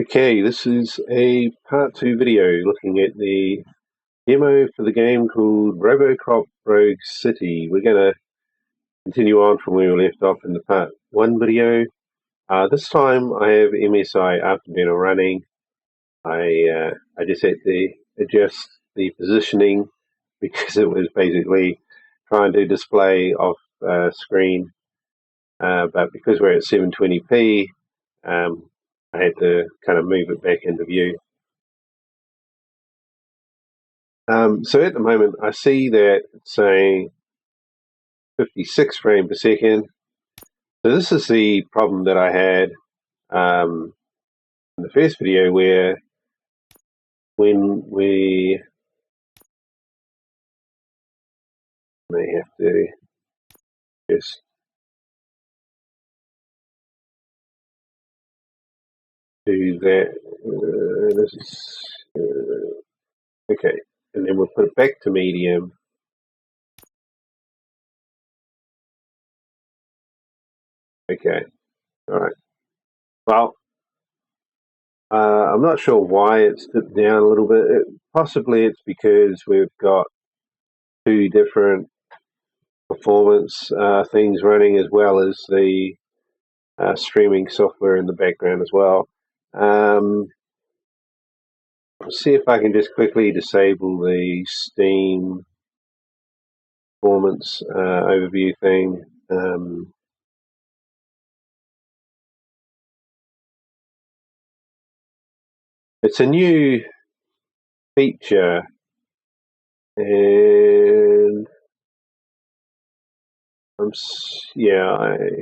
Okay, this is a part 2 video looking at the demo for the game called RoboCop Rogue City. We're going to continue on from where we left off in the part 1 video. This time I have MSI Afterburner running. I just had to adjust the positioning because it was basically trying to display off screen, but because we're at 720p, I had to kind of move it back into view. So at the moment, I see that it's saying 56 frames per second. So this is the problem that I had in the first video, where when we may have to just do that. This is okay, and then we'll put it back to medium. Okay, all right. Well, I'm not sure why it's dipped down a little bit. Possibly it's because we've got two different performance things running, as well as the streaming software in the background as well. I'll see if I can just quickly disable the Steam performance overview thing. It's a new feature, and I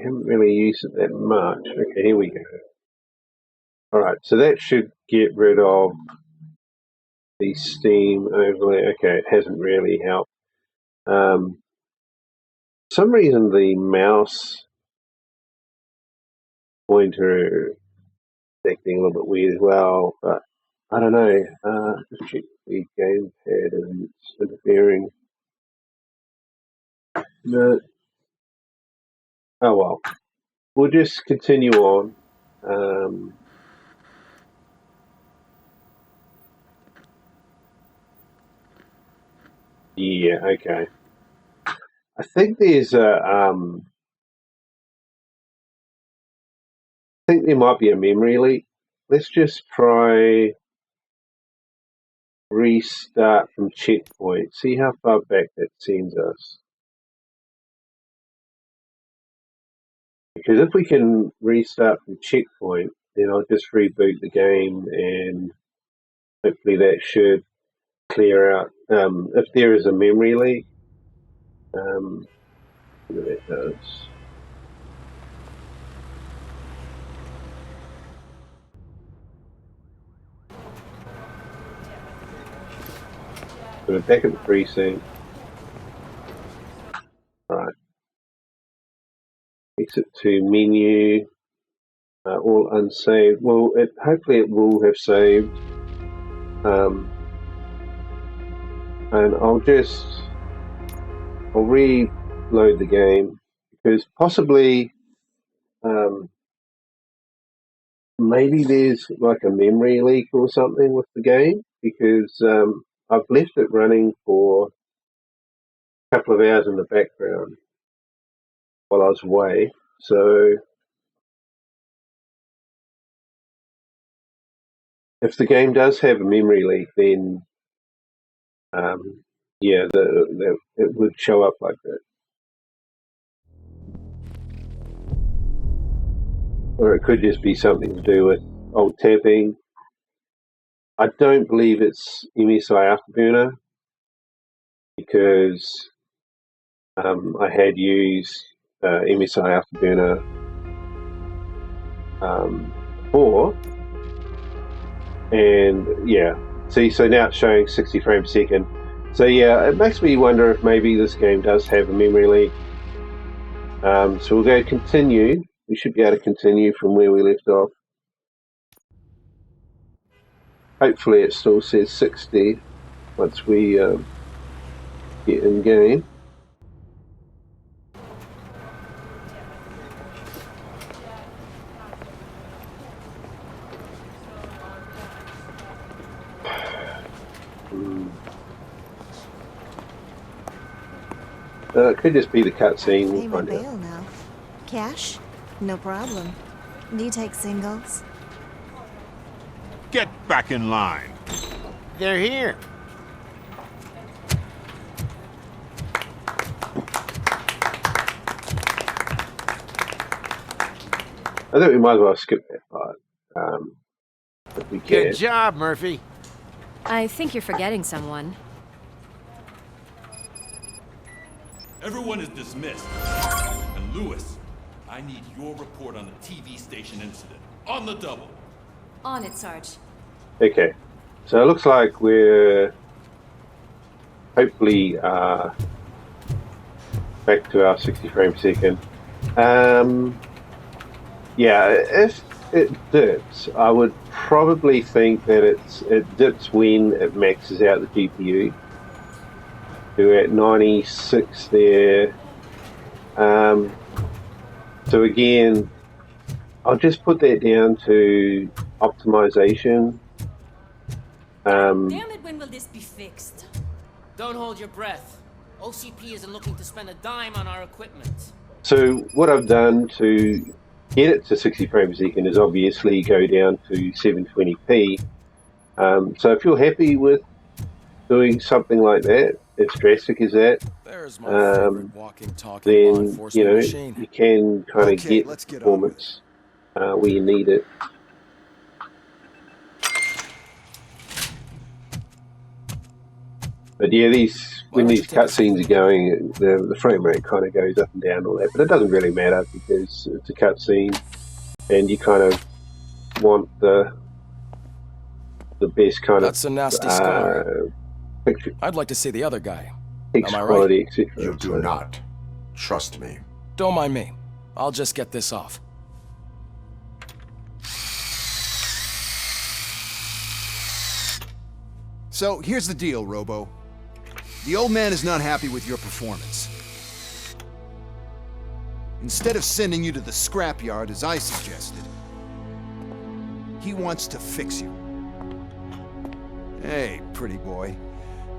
haven't really used it that much. Okay, here we go. All right, so that should get rid of the Steam overlay. Okay, it hasn't really helped. For some reason the mouse pointer is acting a little bit weird as well, but I don't know. Just check the gamepad and it's interfering. No. Oh well. We'll just continue on. Yeah, okay. I think there's I think there might be a memory leak. Let's just try restart from checkpoint. See how far back that sends us. Because if we can restart from checkpoint, then I'll just reboot the game and hopefully that should clear out. If there is a memory leak, that does. So we're back at the precinct. Right. Exit to menu. All unsaved. Well, hopefully it will have saved. And I'll reload the game, because possibly maybe there's like a memory leak or something with the game, because I've left it running for a couple of hours in the background while I was away. So if the game does have a memory leak, then it would show up like that. Or it could just be something to do with alt tapping. I don't believe it's MSI Afterburner, because I had used MSI Afterburner before, and see, so now it's showing 60 frames per second. So it makes me wonder if maybe this game does have a memory leak. So we'll go continue. We should be able to continue from where we left off. Hopefully it still says 60 once we get in game. It could just be the cutscene. We'll Pay my find out. bail now. Cash? No problem. Do you take singles? Get back in line. They're here. I think we might as well skip that part. If we can. Good job, Murphy. I think you're forgetting someone. Everyone is dismissed. And Lewis, I need your report on the TV station incident. On the double. On it, Sarge. Okay. So it looks like we're hopefully back to our 60 frames per second. Yeah, if it dips, I would probably think that it dips when it maxes out the GPU. We're at 96 there. So again, I'll just put that down to optimization. Damn it, when will this be fixed? Don't hold your breath. OCP isn't looking to spend a dime on our equipment. So what I've done to get it to 60 frames per second is obviously go down to 720p. So if you're happy with doing something like that, as drastic as that, There's my favorite walking, talking law then enforcement machine. you can kind of Okay, get let's get performance where you need it. But yeah, when these cutscenes are going, the frame rate kind of goes up and down and all that. But it doesn't really matter because it's a cutscene, and you kind of want the best kind That's a nasty scar. of picture I'd like to see the other guy. picture Am I right? quality, etc. You do not. Trust me. Don't mind me. I'll just get this off. So, here's the deal, Robo. The old man is not happy with your performance. Instead of sending you to the scrapyard as I suggested, he wants to fix you. Hey, pretty boy.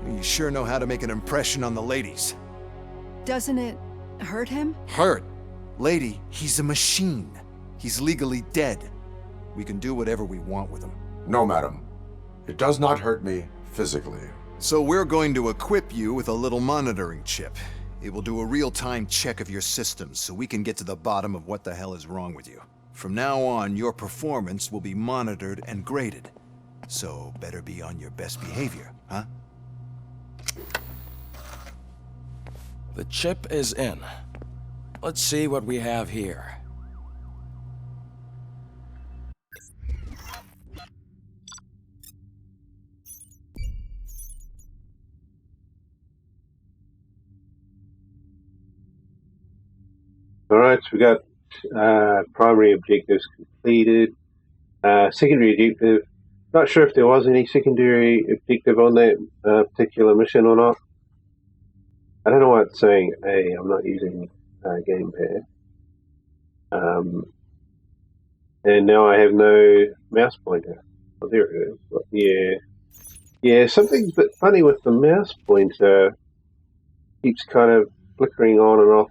You sure know how to make an impression on the ladies. Doesn't it hurt him? Hurt? Lady, he's a machine. He's legally dead. We can do whatever we want with him. No, madam. It does not hurt me physically. So we're going to equip you with a little monitoring chip. It will do a real-time check of your systems so we can get to the bottom of what the hell is wrong with you. From now on, your performance will be monitored and graded. So better be on your best behavior, huh? The chip is in. Let's see what we have here. Alright, so we got primary objectives completed. Secondary objective, not sure if there was any secondary objective on that particular mission or not. I don't know why it's saying A, I'm not using gamepad. And now I have no mouse pointer. Oh, there it is. Yeah, something's a bit funny with the mouse pointer. Keeps kind of flickering on and off.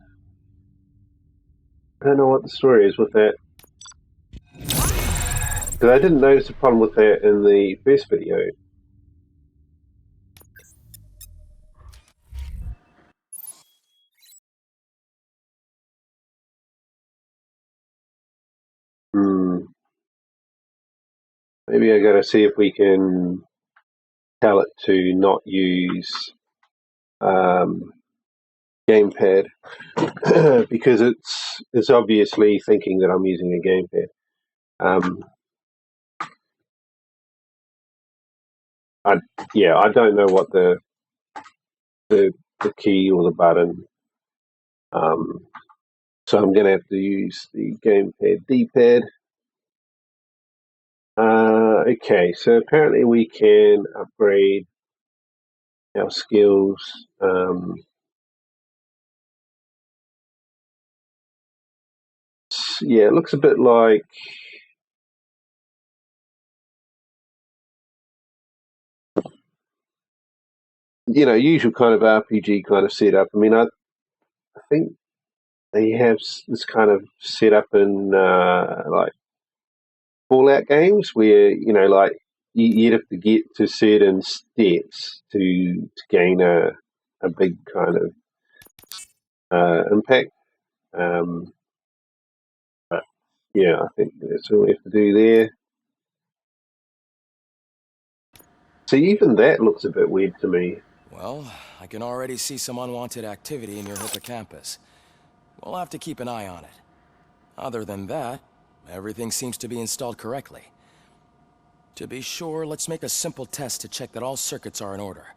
I don't know what the story is with that. Because I didn't notice a problem with that in the first video. Maybe I gotta see if we can tell it to not use gamepad. Because it's obviously thinking that I'm using a gamepad. I don't know what the key or the button. So I'm gonna have to use the gamepad D-pad. Okay, so apparently we can upgrade our skills. Yeah, it looks a bit like usual kind of RPG kind of setup. I mean, think they have this kind of setup in like Fallout games where like you'd have to get to certain steps to gain a big kind of impact. But yeah, I think that's all we have to do there. See, even that looks a bit weird to me. Well, I can already see some unwanted activity in your hippocampus. We'll have to keep an eye on it. Other than that, everything seems to be installed correctly. To be sure, let's make a simple test to check that all circuits are in order.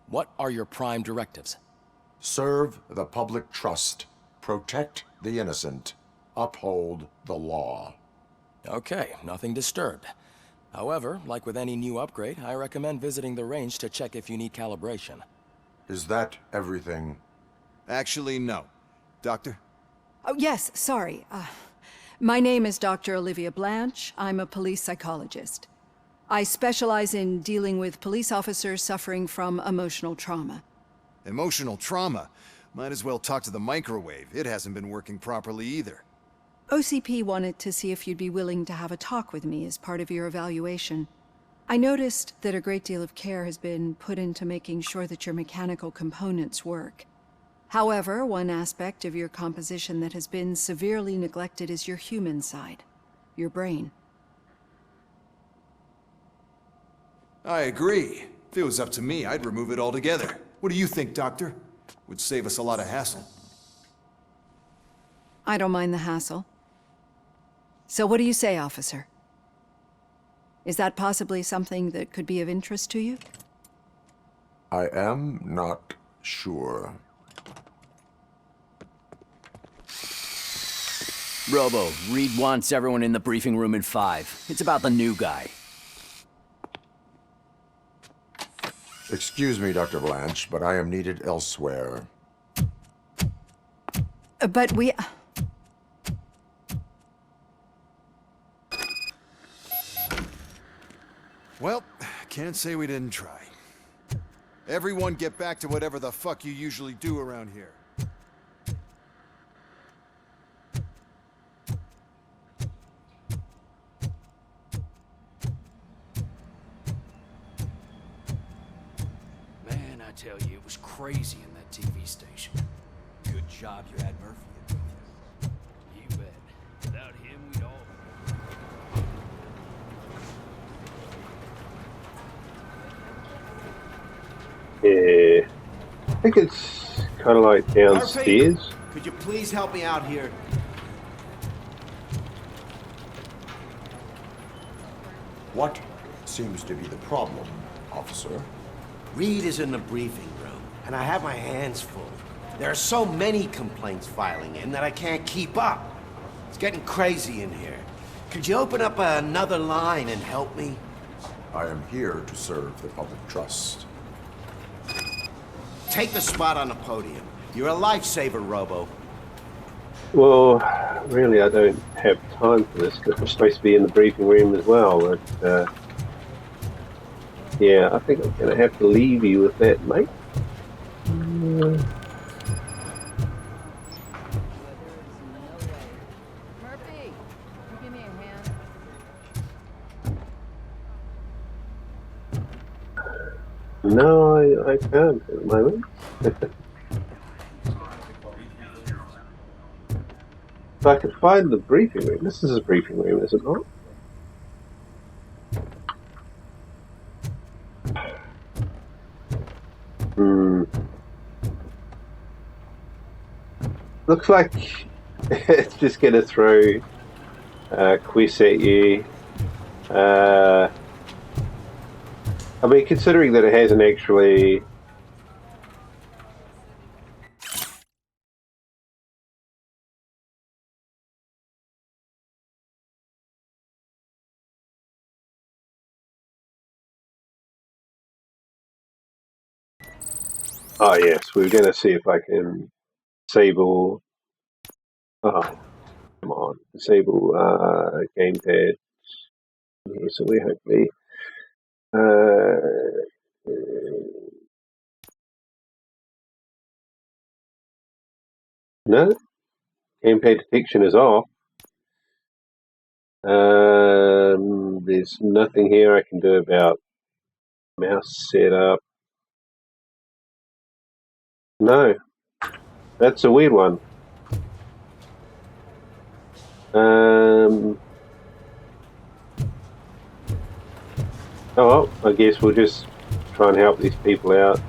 What are your prime directives? Serve the public trust. Protect the innocent. Uphold the law. Okay, nothing disturbed. However, like with any new upgrade, I recommend visiting the range to check if you need calibration. Is that everything? Actually, no. Doctor? Oh, yes, sorry. My name is Dr. Olivia Blanche. I'm a police psychologist. I specialize in dealing with police officers suffering from emotional trauma. Emotional trauma? Might as well talk to the microwave. It hasn't been working properly either. OCP wanted to see if you'd be willing to have a talk with me as part of your evaluation. I noticed that a great deal of care has been put into making sure that your mechanical components work. However, one aspect of your composition that has been severely neglected is your human side, your brain. I agree. If it was up to me, I'd remove it altogether. What do you think, Doctor? Would save us a lot of hassle. I don't mind the hassle. So what do you say, officer? Is that possibly something that could be of interest to you? I am not sure. Robo, Reed wants everyone in the briefing room in 5. It's about the new guy. Excuse me, Dr. Blanche, but I am needed elsewhere. But we... Well, can't say we didn't try. Everyone get back to whatever the fuck you usually do around here. Man, I tell you, it was crazy in that TV station. Good job you had Murphy. You bet. Without him, we'd all... Yeah, I think it's kind of like downstairs. Murphy, could you please help me out here? What seems to be the problem, officer? Reed is in the briefing room, and I have my hands full. There are so many complaints filing in that I can't keep up. It's getting crazy in here. Could you open up another line and help me? I am here to serve the public trust. Take the spot on the podium. You're a lifesaver, Robo. Well, really, I don't have time for this because we're supposed to be in the briefing room as well. But yeah, I think I'm going to have to leave you with that, mate. Murphy, give me a hand. No, I can't at the moment. If I could find the briefing room. This is a briefing room, is it not? Looks like it's just going to throw quests at you. I mean, considering that it hasn't actually... Oh yes, we're going to see if I can disable... Oh, come on. Disable gamepad. Yeah, so we hopefully... No, gamepad detection is off. There's nothing here I can do about mouse setup. No, that's a weird one. Oh well, I guess we'll just try and help these people out.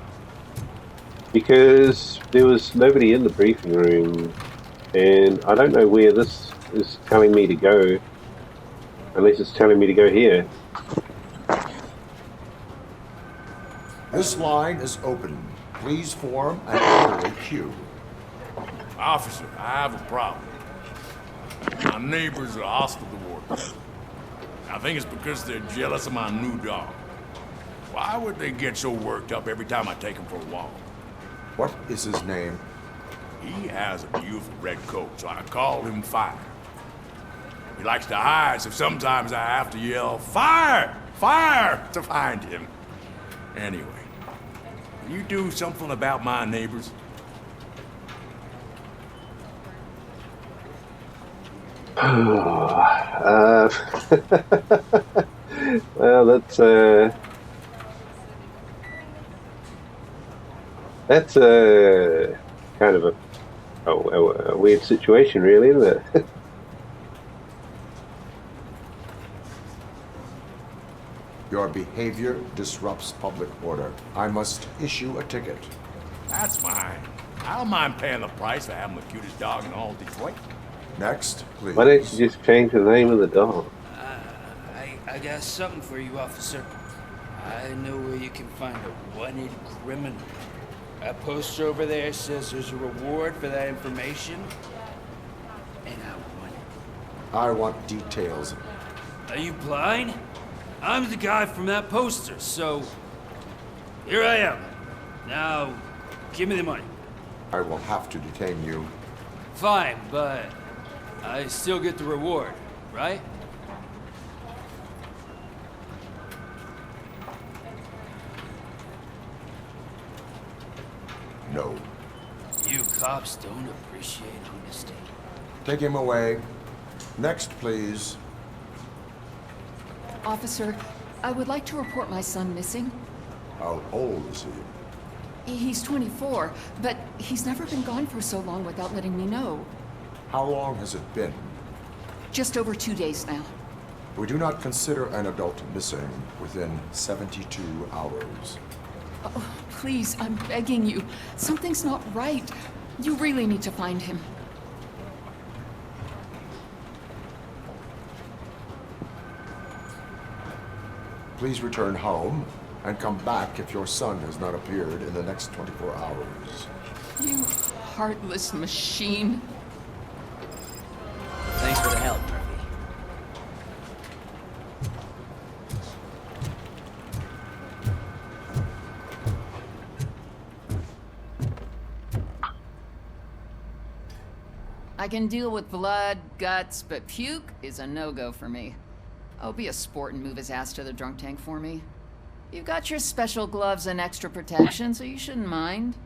Because there was nobody in the briefing room, and I don't know where this is telling me to go, unless it's telling me to go here. This line is open. Please form an orderly queue. Officer, I have a problem. My neighbors are hostile toward me. I think it's because they're jealous of my new dog. Why would they get so worked up every time I take him for a walk? What is his name? He has a beautiful red coat, so I call him Fire. He likes to hide, so sometimes I have to yell, "Fire! Fire!" to find him. Anyway, can you do something about my neighbors? Well, that's kind of a weird situation, really, isn't it? Your behavior disrupts public order. I must issue a ticket. That's fine. I don't mind paying the price for having the cutest dog in all Detroit. Next, please. Why don't you just change the name of the dog? I got something for you, officer. I know where you can find a wanted criminal. That poster over there says there's a reward for that information, and I want it. I want details. Are you blind? I'm the guy from that poster, so here I am. Now, give me the money. I will have to detain you. Fine, but I still get the reward, right? No. You cops don't appreciate honesty. Take him away. Next, please. Officer, I would like to report my son missing. How old is he? He's 24, but he's never been gone for so long without letting me know. How long has it been? Just over 2 days now. We do not consider an adult missing within 72 hours. Oh, please, I'm begging you. Something's not right. You really need to find him. Please return home and come back if your son has not appeared in the next 24 hours. You heartless machine. Thanks for the help, Murphy. I can deal with blood, guts, but puke is a no-go for me. Oh, be a sport and move his ass to the drunk tank for me. You've got your special gloves and extra protection, so you shouldn't mind.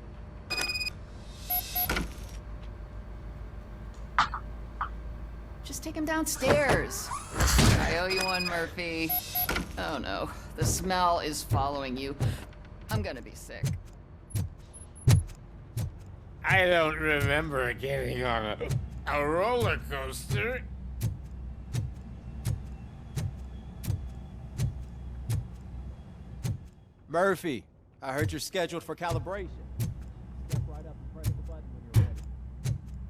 Just take him downstairs. I owe you one, Murphy. Oh no, the smell is following you. I'm gonna be sick. I don't remember getting on a roller coaster. Murphy, I heard you're scheduled for calibration. Step right up and press the button when you're ready.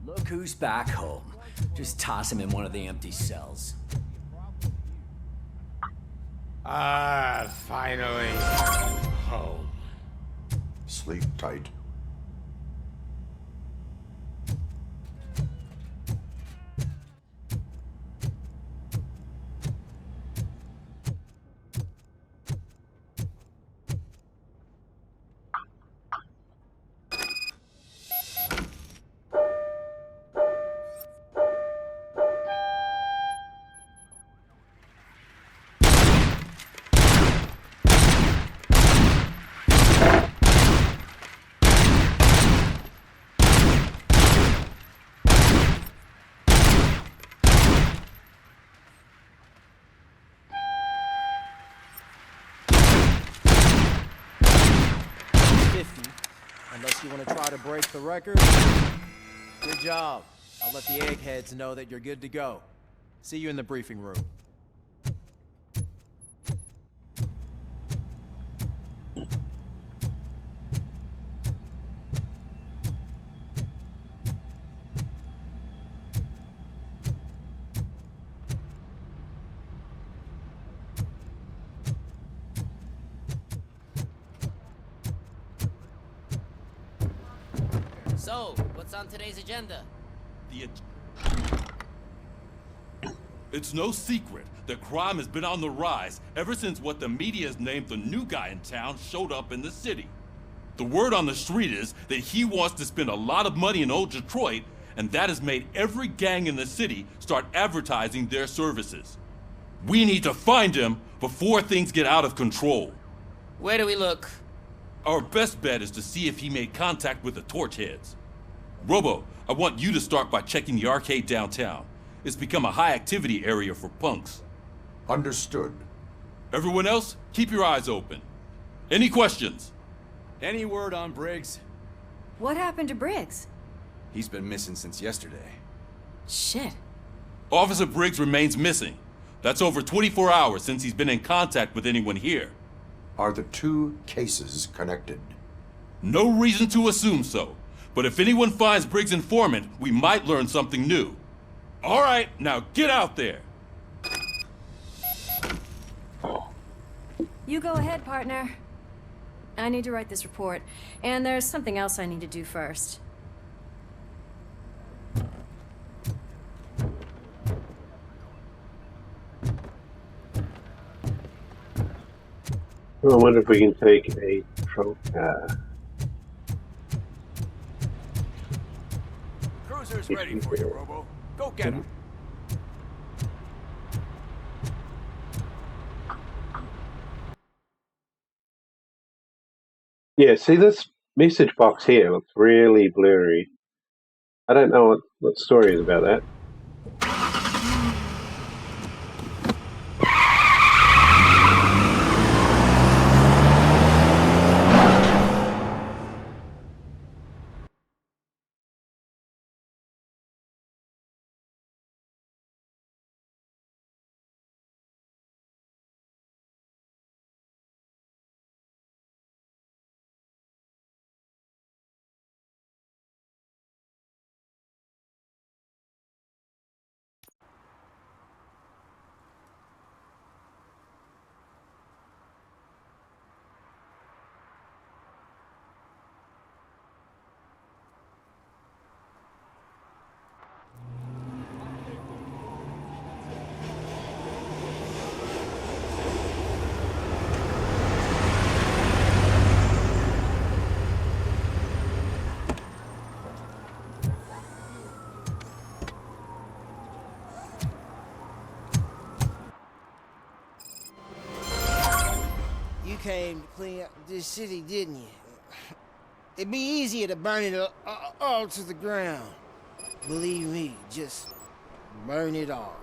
Look who's back home. Just toss him in one of the empty cells. Ah, finally. Home. Sleep tight. You want to try to break the record? Good job. I'll let the eggheads know that you're good to go. See you in the briefing room. So, what's on today's agenda? It's no secret that crime has been on the rise ever since what the media has named the new guy in town showed up in the city. The word on the street is that he wants to spend a lot of money in old Detroit, and that has made every gang in the city start advertising their services. We need to find him before things get out of control. Where do we look? Our best bet is to see if he made contact with the Torchheads. Robo, I want you to start by checking the arcade downtown. It's become a high-activity area for punks. Understood. Everyone else, keep your eyes open. Any questions? Any word on Briggs? What happened to Briggs? He's been missing since yesterday. Shit. Officer Briggs remains missing. That's over 24 hours since he's been in contact with anyone here. Are the two cases connected? No reason to assume so. But if anyone finds Briggs' informant, we might learn something new. All right, now get out there. You go ahead, partner. I need to write this report, and there's something else I need to do first. I wonder if we can take a patrol car. Cruiser's ready for you, Robo. Go get him. Yeah, see this message box here looks really blurry. I don't know what story is about that. You came to clean up this city, didn't you? It'd be easier to burn it all to the ground. Believe me, just burn it all.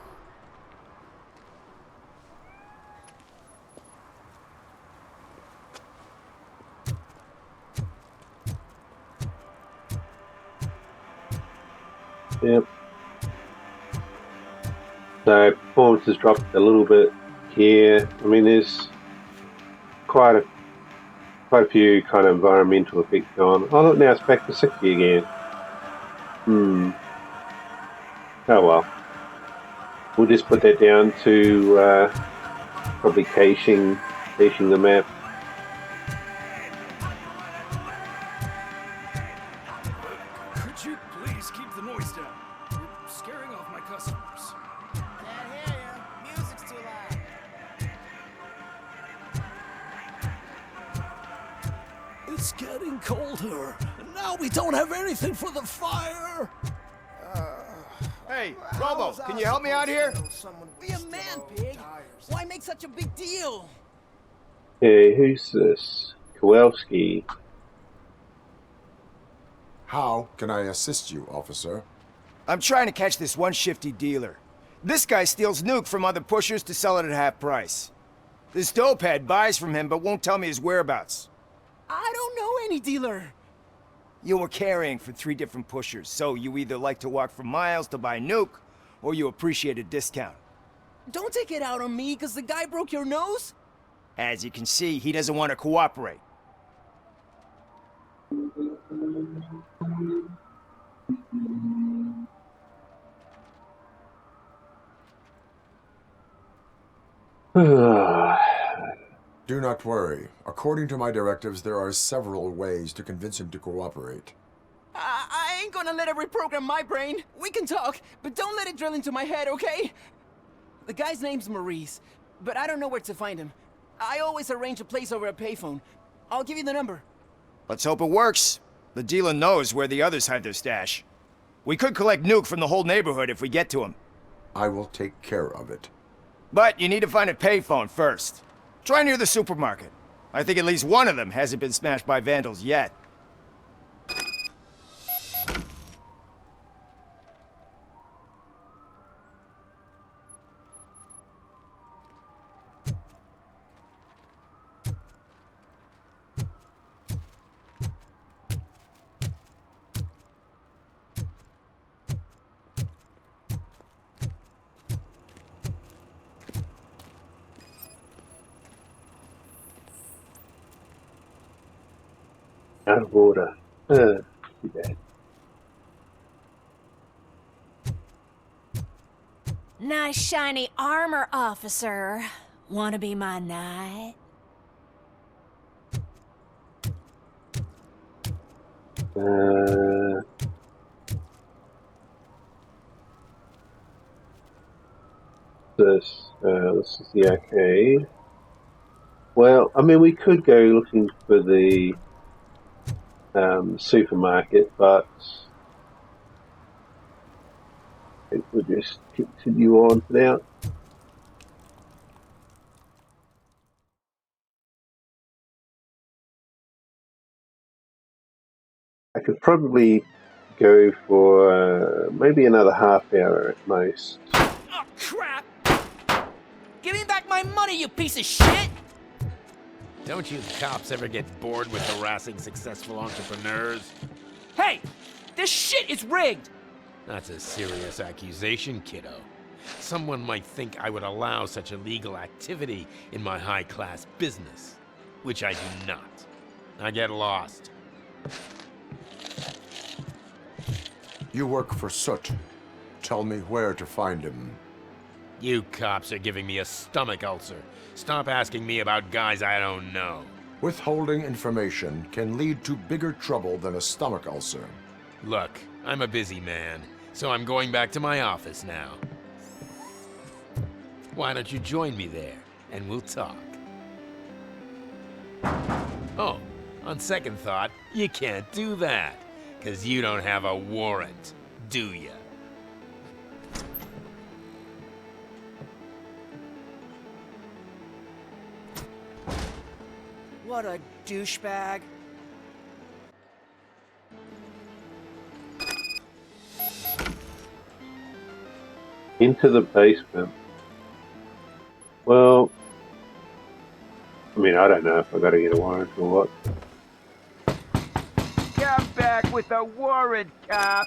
Yep. So performance has dropped a little bit here. I mean, there's quite a few kind of environmental effects going. Oh look, now it's back to 60 again. Oh well. We'll just put that down to probably caching the map. Could you please keep the noise down? You're scaring off my customers. Can't hear you. Music's too loud. It's getting colder, and now we don't have anything for the fire. Hey, Robo, can you help me out here? Be a man, pig. Why make such a big deal? Hey, who's this? Kowalski. How can I assist you, officer? I'm trying to catch this one shifty dealer. This guy steals nuke from other pushers to sell it at half price. This dopehead buys from him but won't tell me his whereabouts. I don't know any dealer. You were carrying for 3 different pushers, so you either like to walk for miles to buy nuke, or you appreciate a discount. Don't take it out on me, because the guy broke your nose? As you can see, he doesn't want to cooperate. Do not worry. According to my directives, there are several ways to convince him to cooperate. I ain't gonna let it reprogram my brain. We can talk, but don't let it drill into my head, okay? The guy's name's Maurice, but I don't know where to find him. I always arrange a place over a payphone. I'll give you the number. Let's hope it works. The dealer knows where the others hide their stash. We could collect nuke from the whole neighborhood if we get to him. I will take care of it. But you need to find a payphone first. Try near the supermarket. I think at least one of them hasn't been smashed by vandals yet. Out of order. Too bad. Nice shiny armor, officer. Wanna be my knight? This is the arcade. Well, I mean, we could go looking for the supermarket, but I think we'll just continue on for now. I could probably go for maybe another half hour at most. Oh, crap! Give me back my money, you piece of shit! Don't you cops ever get bored with harassing successful entrepreneurs? Hey! This shit is rigged! That's a serious accusation, kiddo. Someone might think I would allow such illegal activity in my high-class business, which I do not. I get lost. You work for Soot. Tell me where to find him. You cops are giving me a stomach ulcer. Stop asking me about guys I don't know. Withholding information can lead to bigger trouble than a stomach ulcer. Look, I'm a busy man, so I'm going back to my office now. Why don't you join me there, and we'll talk. Oh, on second thought, you can't do that, 'cause you don't have a warrant, do ya? What a douchebag. Into the basement. Well, I mean, I don't know if I got to get a warrant or what. Come back with a warrant, cop!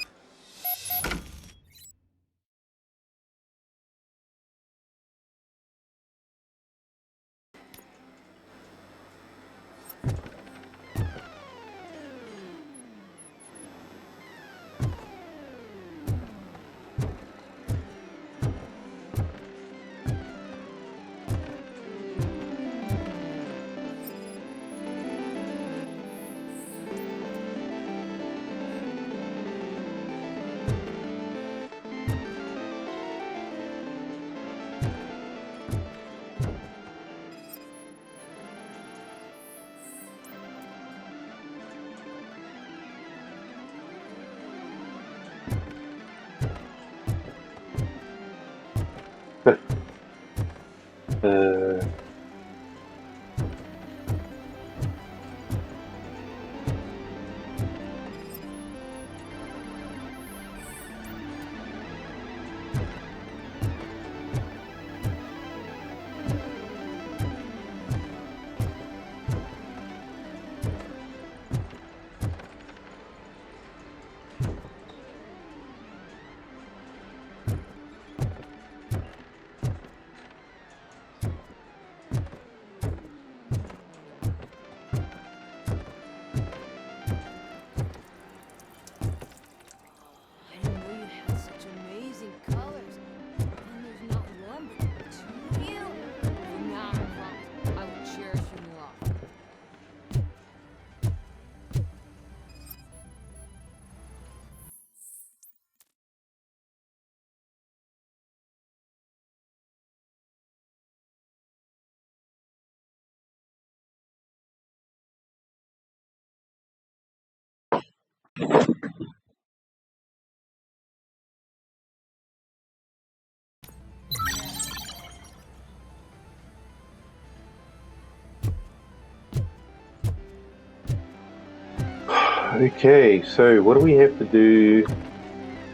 Okay, so what do we have to do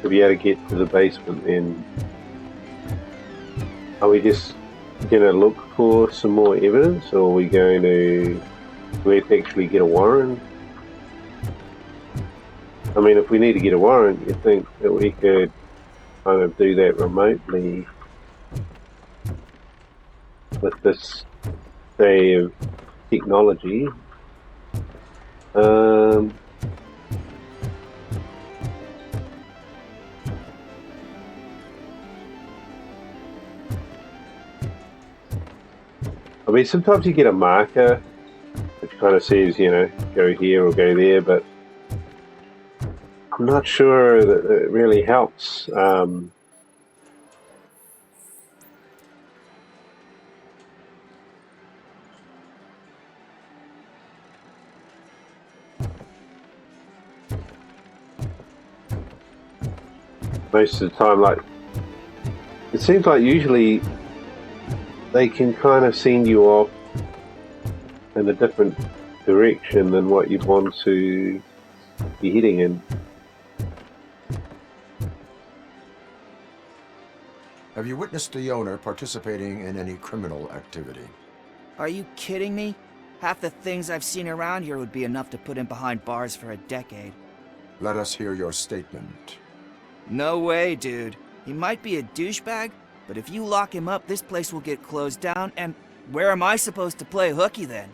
to be able to get to the basement then? Are we just going to look for some more evidence, or are we going to... do we have to actually get a warrant? I mean, if we need to get a warrant, you think that we could kind of do that remotely with this day of technology. I mean, sometimes you get a marker which kind of says, you know, go here or go there, but I'm not sure that it really helps. Most of the time, like, it seems like usually they can kind of send you off in a different direction than what you'd want to be heading in. Have you witnessed the owner participating in any criminal activity? Are you kidding me? Half the things I've seen around here would be enough to put him behind bars for a decade. Let us hear your statement. No way, dude. He might be a douchebag, but if you lock him up, this place will get closed down, and where am I supposed to play hooky then?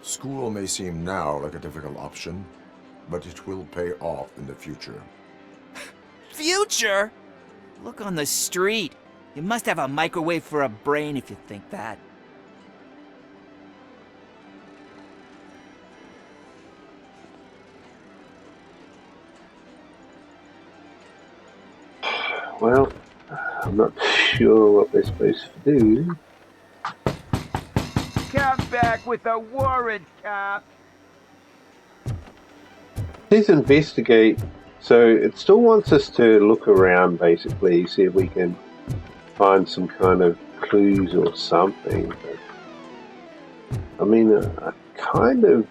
School may seem now like a difficult option, but it will pay off in the future. Future? Look on the street. You must have a microwave for a brain if you think that. Well, I'm not sure what they're supposed to do. Come back with a warrant, cop. Please investigate. So it still wants us to look around, basically, see if we can find some kind of clues or something. But, I mean, I kind of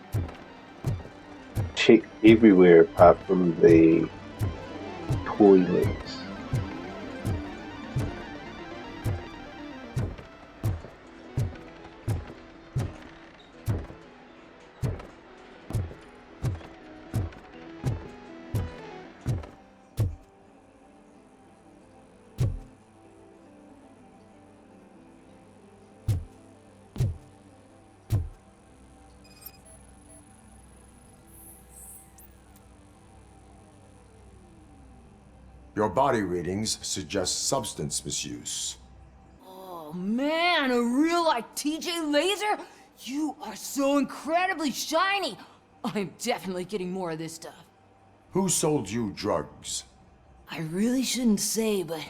checked everywhere apart from the toilets. Your body readings suggest substance misuse. Oh man, a real like TJ Laser? You are so incredibly shiny. I'm definitely getting more of this stuff. Who sold you drugs? I really shouldn't say, but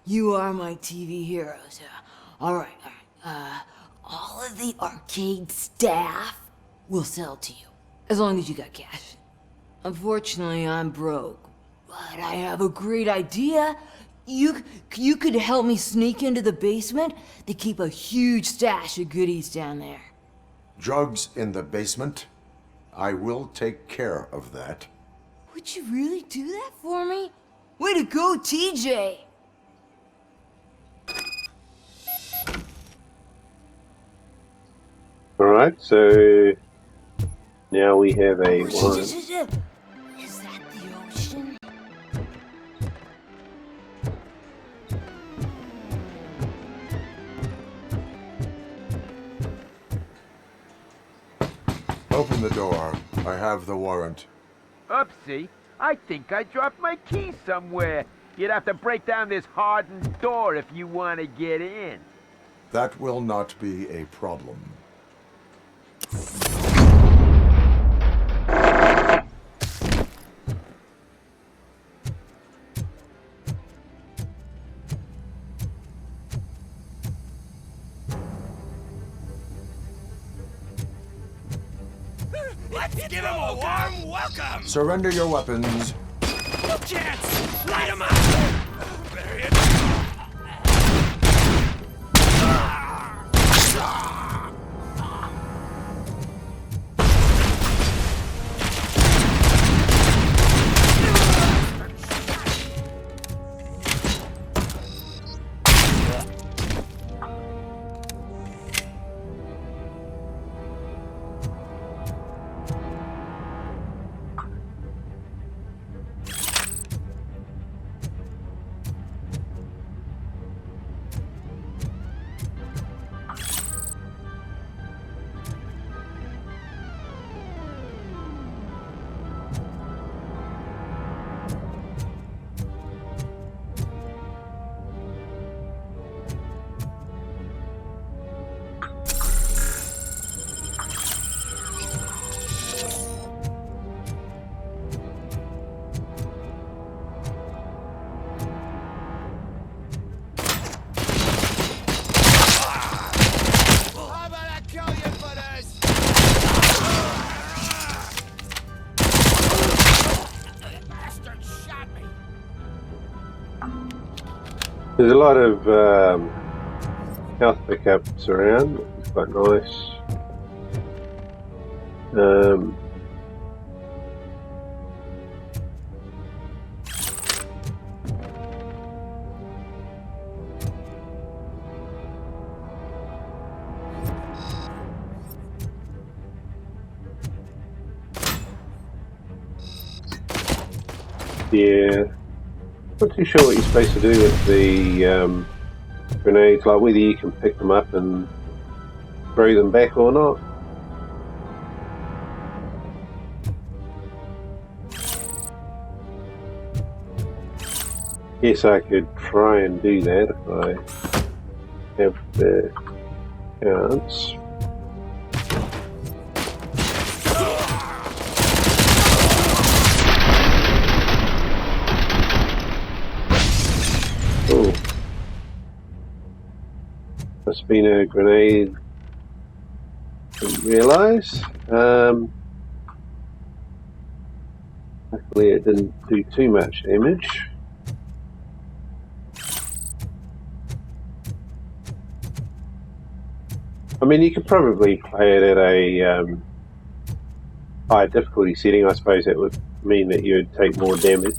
you are my TV heroes. All right. All of the arcade staff will sell to you, as long as you got cash. Unfortunately, I'm broke. But I have a great idea. You could help me sneak into the basement. They keep a huge stash of goodies down there. Drugs in the basement? I will take care of that. Would you really do that for me? Way to go, TJ! Alright, so now we have a warrant. Is that the ocean? Open the door. I have the warrant. Oopsie. I think I dropped my key somewhere. You'd have to break down this hardened door if you want to get in. That will not be a problem. Let's give him a warm welcome! Surrender your weapons. chance! Light him up! Bury it. There's a lot of health pickups around, which is quite nice. Yeah, not too sure what you're supposed to do with the grenades, like whether you can pick them up and throw them back or not. Yes, I could try and do that if I have the chance. Oh, must have been a grenade. Didn't realise. Luckily, it didn't do too much damage. I mean, you could probably play it at a higher difficulty setting. I suppose that would mean that you would take more damage.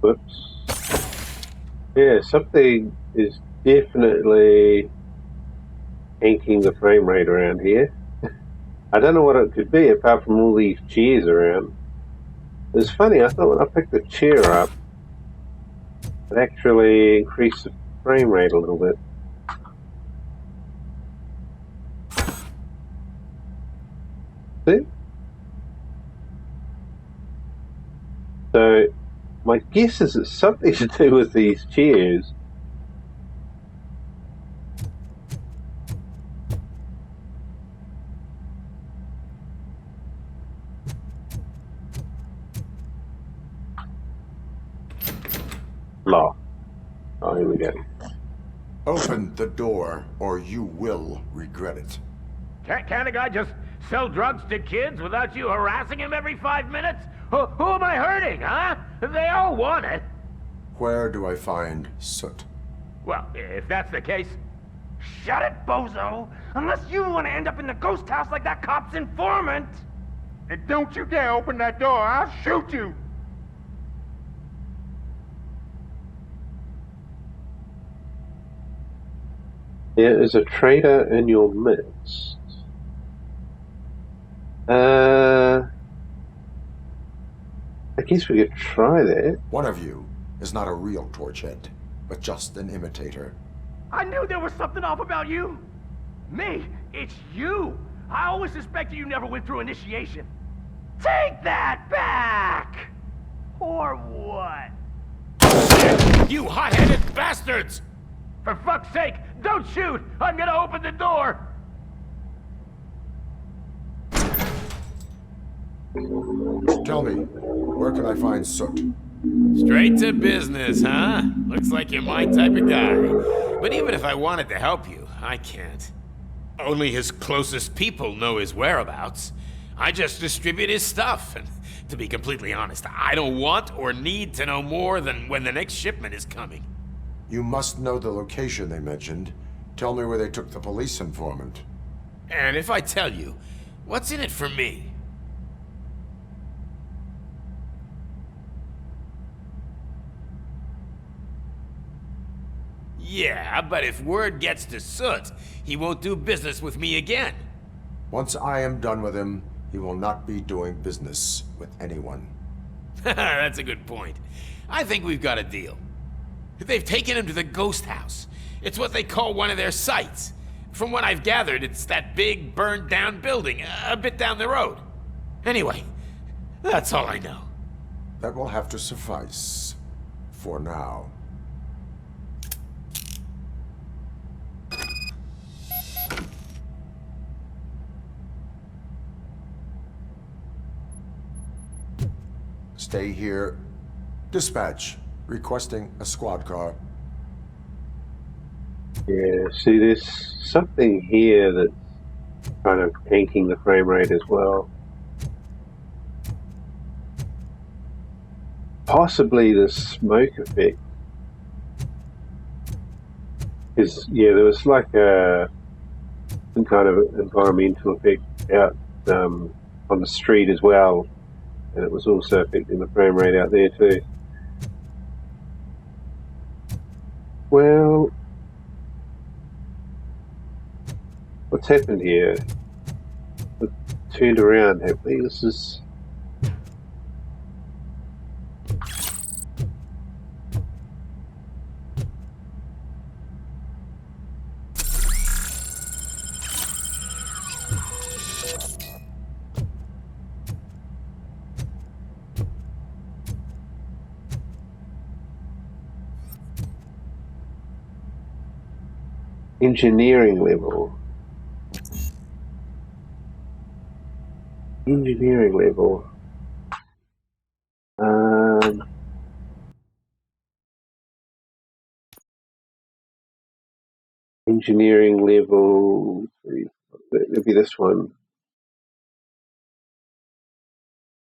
Whoops. Yeah, something is definitely yanking the frame rate around here. I don't know what it could be apart from all these chairs around. It's funny, I thought when I picked the chair up, it actually increased the frame rate a little bit. See? So, my guess is it's something to do with these chairs. Law. Oh, here we go. Open the door, or you will regret it. Can't a guy just sell drugs to kids without you harassing him every 5 minutes? Who am I hurting, huh? They all want it. Where do I find Soot? Well, if that's the case, Shut it, bozo! Unless you want to end up in the ghost house like that cop's informant! And don't you dare open that door, I'll shoot you! There is a trader in your midst. I guess we could try that. One of you is not a real Torchhead, but just an imitator. I knew there was something off about you! Me? It's you! I always suspected you never went through initiation. Take that back! Or what? You hot-headed bastards! For fuck's sake, don't shoot! I'm gonna open the door! Tell me, where can I find Soot? Straight to business, huh? Looks like you're my type of guy. But even if I wanted to help you, I can't. Only his closest people know his whereabouts. I just distribute his stuff, and to be completely honest, I don't want or need to know more than when the next shipment is coming. You must know the location they mentioned. Tell me where they took the police informant. And if I tell you, what's in it for me? Yeah, but if word gets to Soot, he won't do business with me again. Once I am done with him, he will not be doing business with anyone. That's a good point. I think we've got a deal. They've taken him to the ghost house. It's what they call one of their sites. From what I've gathered, it's that big, burned-down building a bit down the road. Anyway, that's all I know. That will have to suffice. For now. Stay here. Dispatch. Requesting a squad car. Yeah, see, there's something here that's kind of tanking the frame rate as well. Possibly the smoke effect. Because, yeah, there was like some kind of environmental effect out on the street as well. And it was also affecting the frame rate out there too. Well, what's happened here? We've turned around, have we? This is... engineering level. Engineering level. Engineering level. Maybe this one.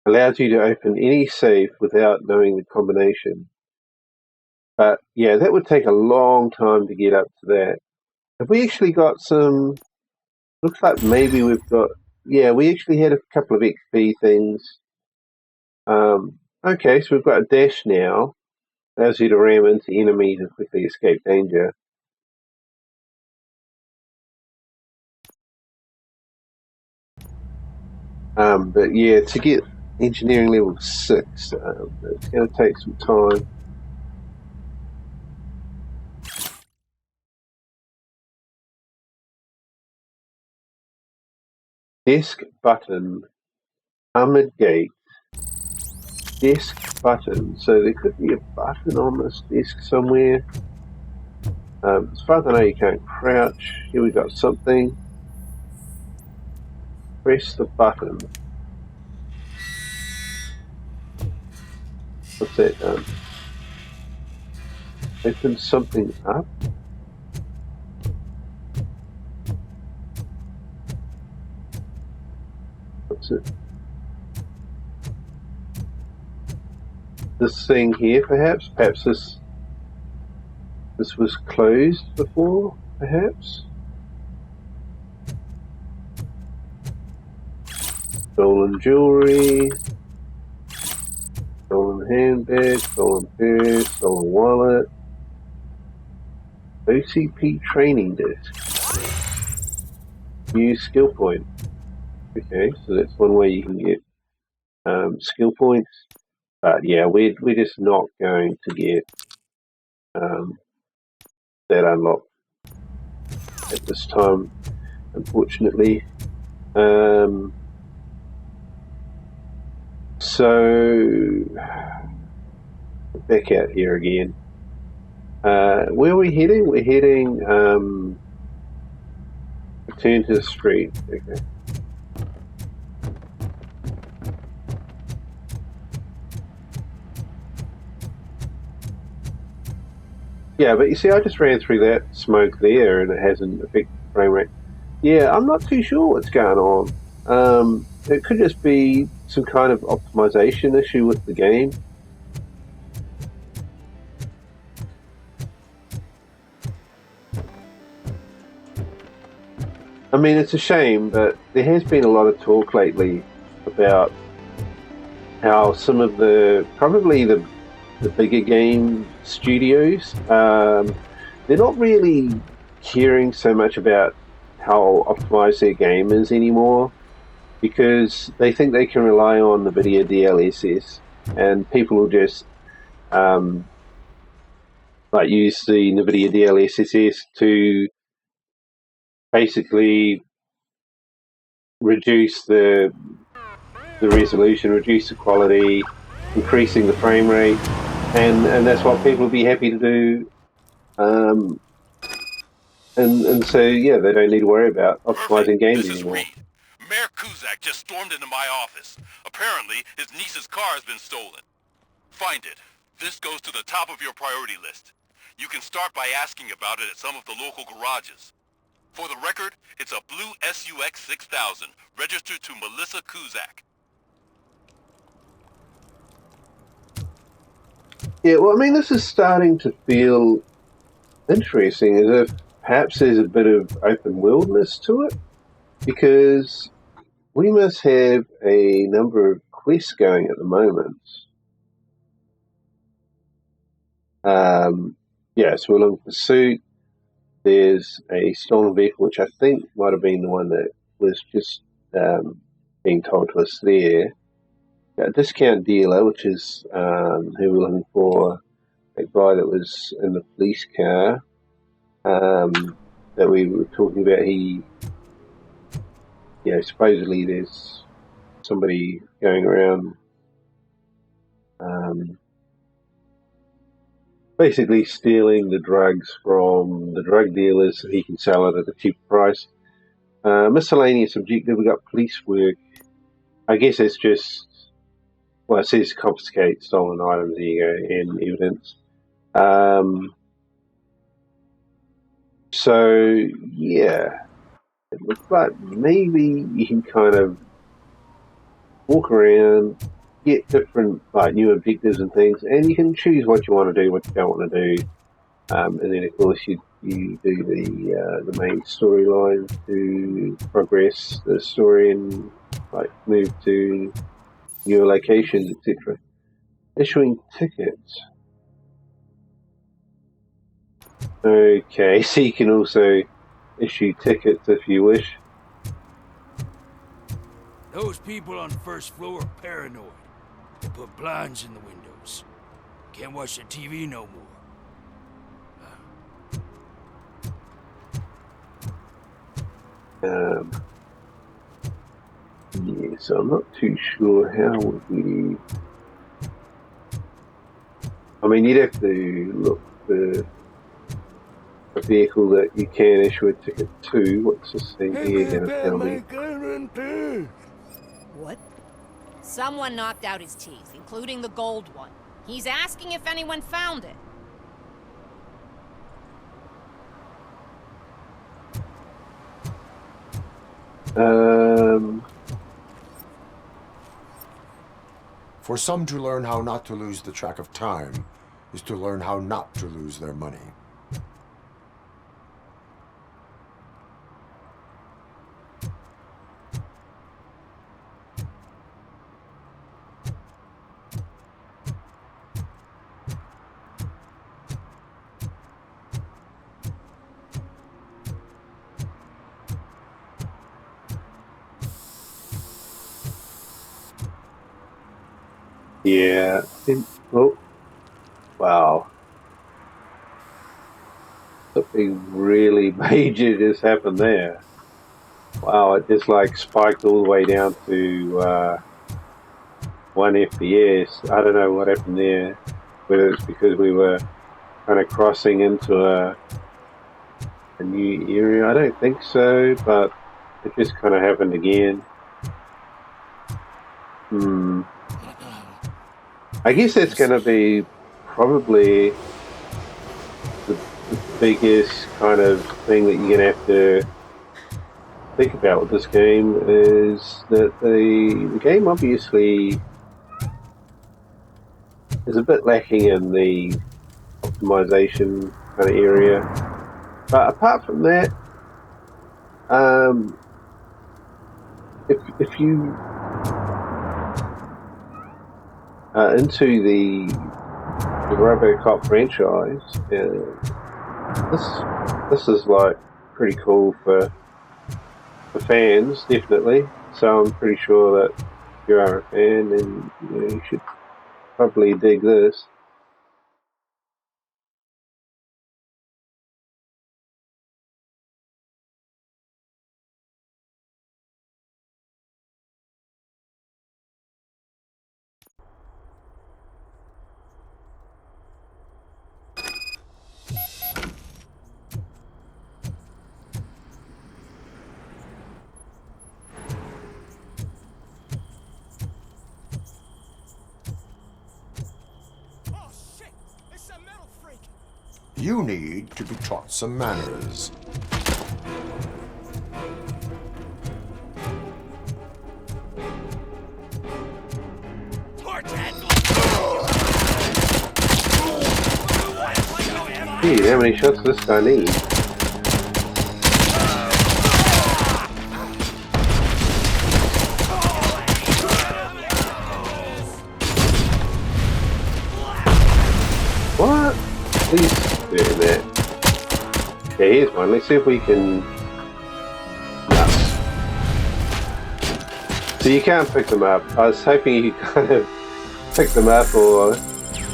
Allows you to open any safe without knowing the combination. But yeah, that would take a long time to get up to that. Have we actually got some... Looks like maybe we've got... Yeah, we actually had a couple of XP things. Okay, so we've got a dash now. Allows you to ram into enemies and quickly escape danger. But yeah, to get engineering level 6, it's going to take some time. Desk button, armored gate, desk button. So there could be a button on this desk somewhere. As far as I know, you can't crouch. Here we got something. Press the button. What's that done? Open something up. What's it? This thing here, perhaps? Perhaps this was closed before? perhaps? Stolen jewelry, stolen handbag, stolen purse, stolen wallet, OCP training disc, new skill point. Okay, so that's one way you can get skill points. But yeah, we're just not going to get that unlocked at this time, unfortunately. So back out here again. Where are we heading? We're heading return to the street. Okay. Yeah, but you see, I just ran through that smoke there, and it hasn't affected the frame rate. Yeah, I'm not too sure what's going on. It could just be some kind of optimization issue with the game. I mean, it's a shame, but there has been a lot of talk lately about how some of probably the bigger game studios, they're not really caring so much about how optimized their game is anymore, because they think they can rely on the NVIDIA DLSS, and people will just like use the NVIDIA DLSS to basically reduce the resolution, reduce the quality, increasing the frame rate, and that's what people will be happy to do. And so yeah, they don't need to worry about optimizing games anymore. Mayor Kuzak just stormed into my office. Apparently, his niece's car has been stolen. Find it. This goes to the top of your priority list. You can start by asking about it at some of the local garages. For the record, it's a blue SUX 6000, registered to Melissa Kuzak. Yeah, well, I mean, this is starting to feel interesting, as if perhaps there's a bit of open worldness to it, because we must have a number of quests going at the moment. Yeah, so we're looking for pursuit. There's a stolen vehicle, which I think might have been the one that was just being told to us there. A discount dealer, which is who we're looking for, a guy that was in the police car that we were talking about. Supposedly there's somebody going around basically stealing the drugs from the drug dealers so he can sell it at a cheap price. Miscellaneous objective, we got police work. I guess it's just, well, it says confiscate stolen items, there you go, and evidence. So, yeah, it looks like maybe you can kind of walk around, get different new objectives and things, and you can choose what you want to do, what you don't want to do. And then, of course, you do the main storyline to progress the story and move to newer locations, etc. Issuing tickets. Okay, so you can also issue tickets if you wish. Those people on the first floor are paranoid. They put blinds in the windows. Can't watch the TV no more. Yeah, so I'm not too sure how would we... I mean, you'd have to look for a vehicle that you can issue a ticket to. What's this thing here going to tell me? What? Someone knocked out his teeth, including the gold one. He's asking if anyone found it. For some, to learn how not to lose the track of time is to learn how not to lose their money. Yeah. Oh, wow. Something really major just happened there. Wow, it just like spiked all the way down to 1 FPS. I don't know what happened there. Whether it's because we were kind of crossing into a new area. I don't think so, but it just kind of happened again. I guess that's going to be probably the biggest kind of thing that you're going to have to think about with this game is that the game obviously is a bit lacking in the optimization kind of area. But apart from that, if you are into the RoboCop franchise, this is like pretty cool for fans, definitely. So I'm pretty sure that if you are a fan, then you should probably dig this. You need to be taught some manners. Gee, how many shots does this guy need? What? Please do that. Okay, here's one. Let's see if we can... No. So you can't pick them up. I was hoping you kind of pick them up or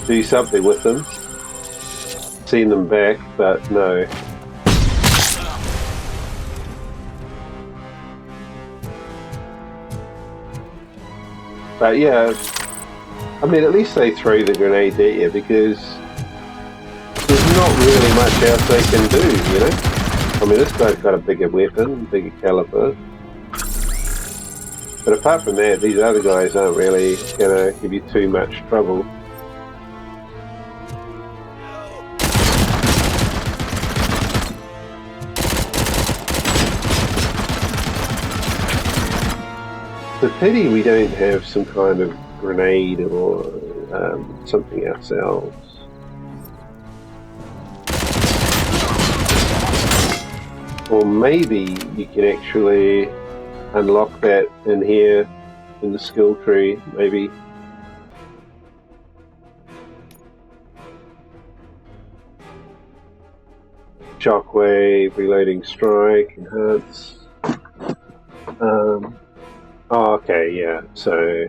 do something with them. Seen them back, but no. But yeah, I mean, at least they throw the grenade at you because there's not really much else they can do, you know? I mean, this guy's got a bigger weapon, bigger caliber. But apart from that, these other guys aren't really going to give you too much trouble. It's a pity we don't have some kind of grenade or something ourselves. Or maybe you can actually unlock that in here in the skill tree, maybe. Shockwave, reloading strike, enhance. Oh, okay, yeah, so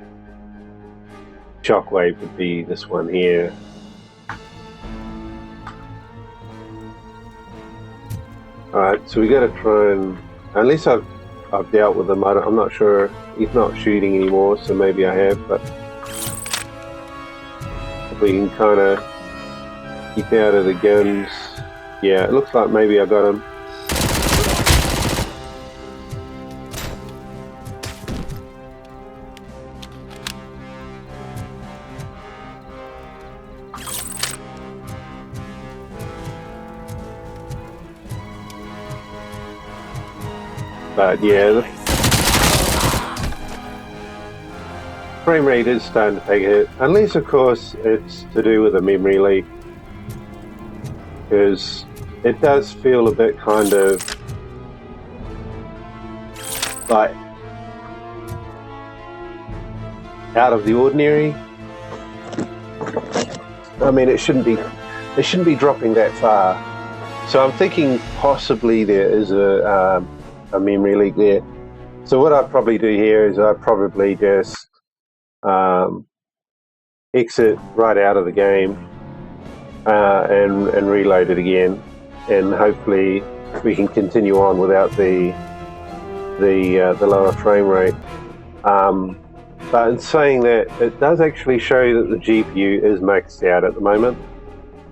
Shockwave would be this one here. Alright, so we gotta try and... Unless I've dealt with him, I'm not sure. He's not shooting anymore, so maybe I have, but... If we can kind of keep out of the guns... Yeah, it looks like maybe I got him. But yeah, the frame rate is starting to take a hit, unless of course it's to do with a memory leak, because it does feel a bit kind of like out of the ordinary. I mean, it shouldn't be dropping that far. So I'm thinking possibly there is a memory leak there. So what I'd probably do here is I'd probably just exit right out of the game and reload it again, and hopefully we can continue on without the lower frame rate. But in saying that, it does actually show that the GPU is maxed out at the moment.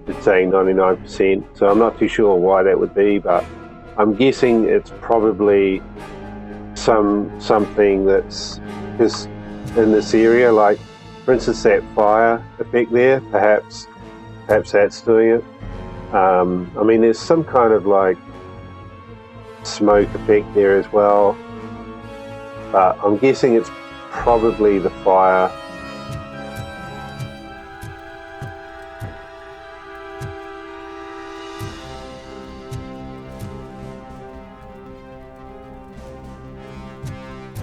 It's saying 99%, so I'm not too sure why that would be, but I'm guessing it's probably something that's just in this area, like for instance that fire effect there, perhaps that's doing it. I mean, there's some kind of like smoke effect there as well, but I'm guessing it's probably the fire.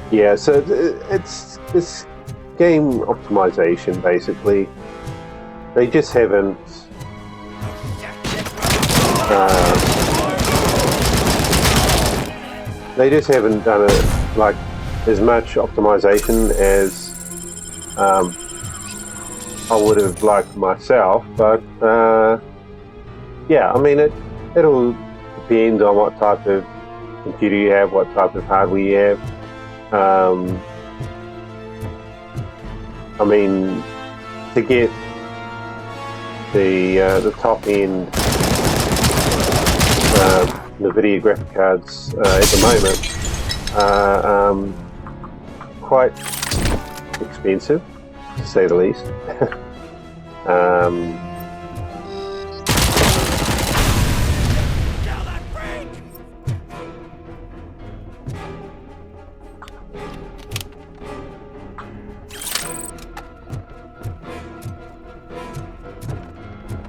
Yeah, so it's game optimization basically. They just haven't done it like as much optimization as I would have liked myself, but yeah, I mean it'll depend on what type of computer you have, what type of hardware you have. I mean, to get the top end NVIDIA graphic cards at the moment are quite expensive, to say the least.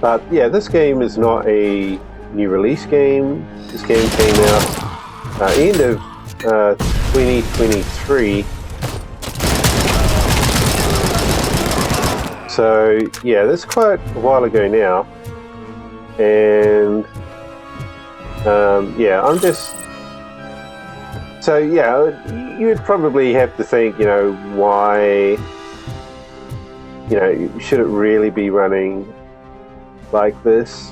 But yeah, this game is not a new release game. This game came out end of 2023. So yeah, that's quite a while ago now. And yeah, I'm just... So yeah, you would probably have to think, you know, why, you know, should it really be running like this?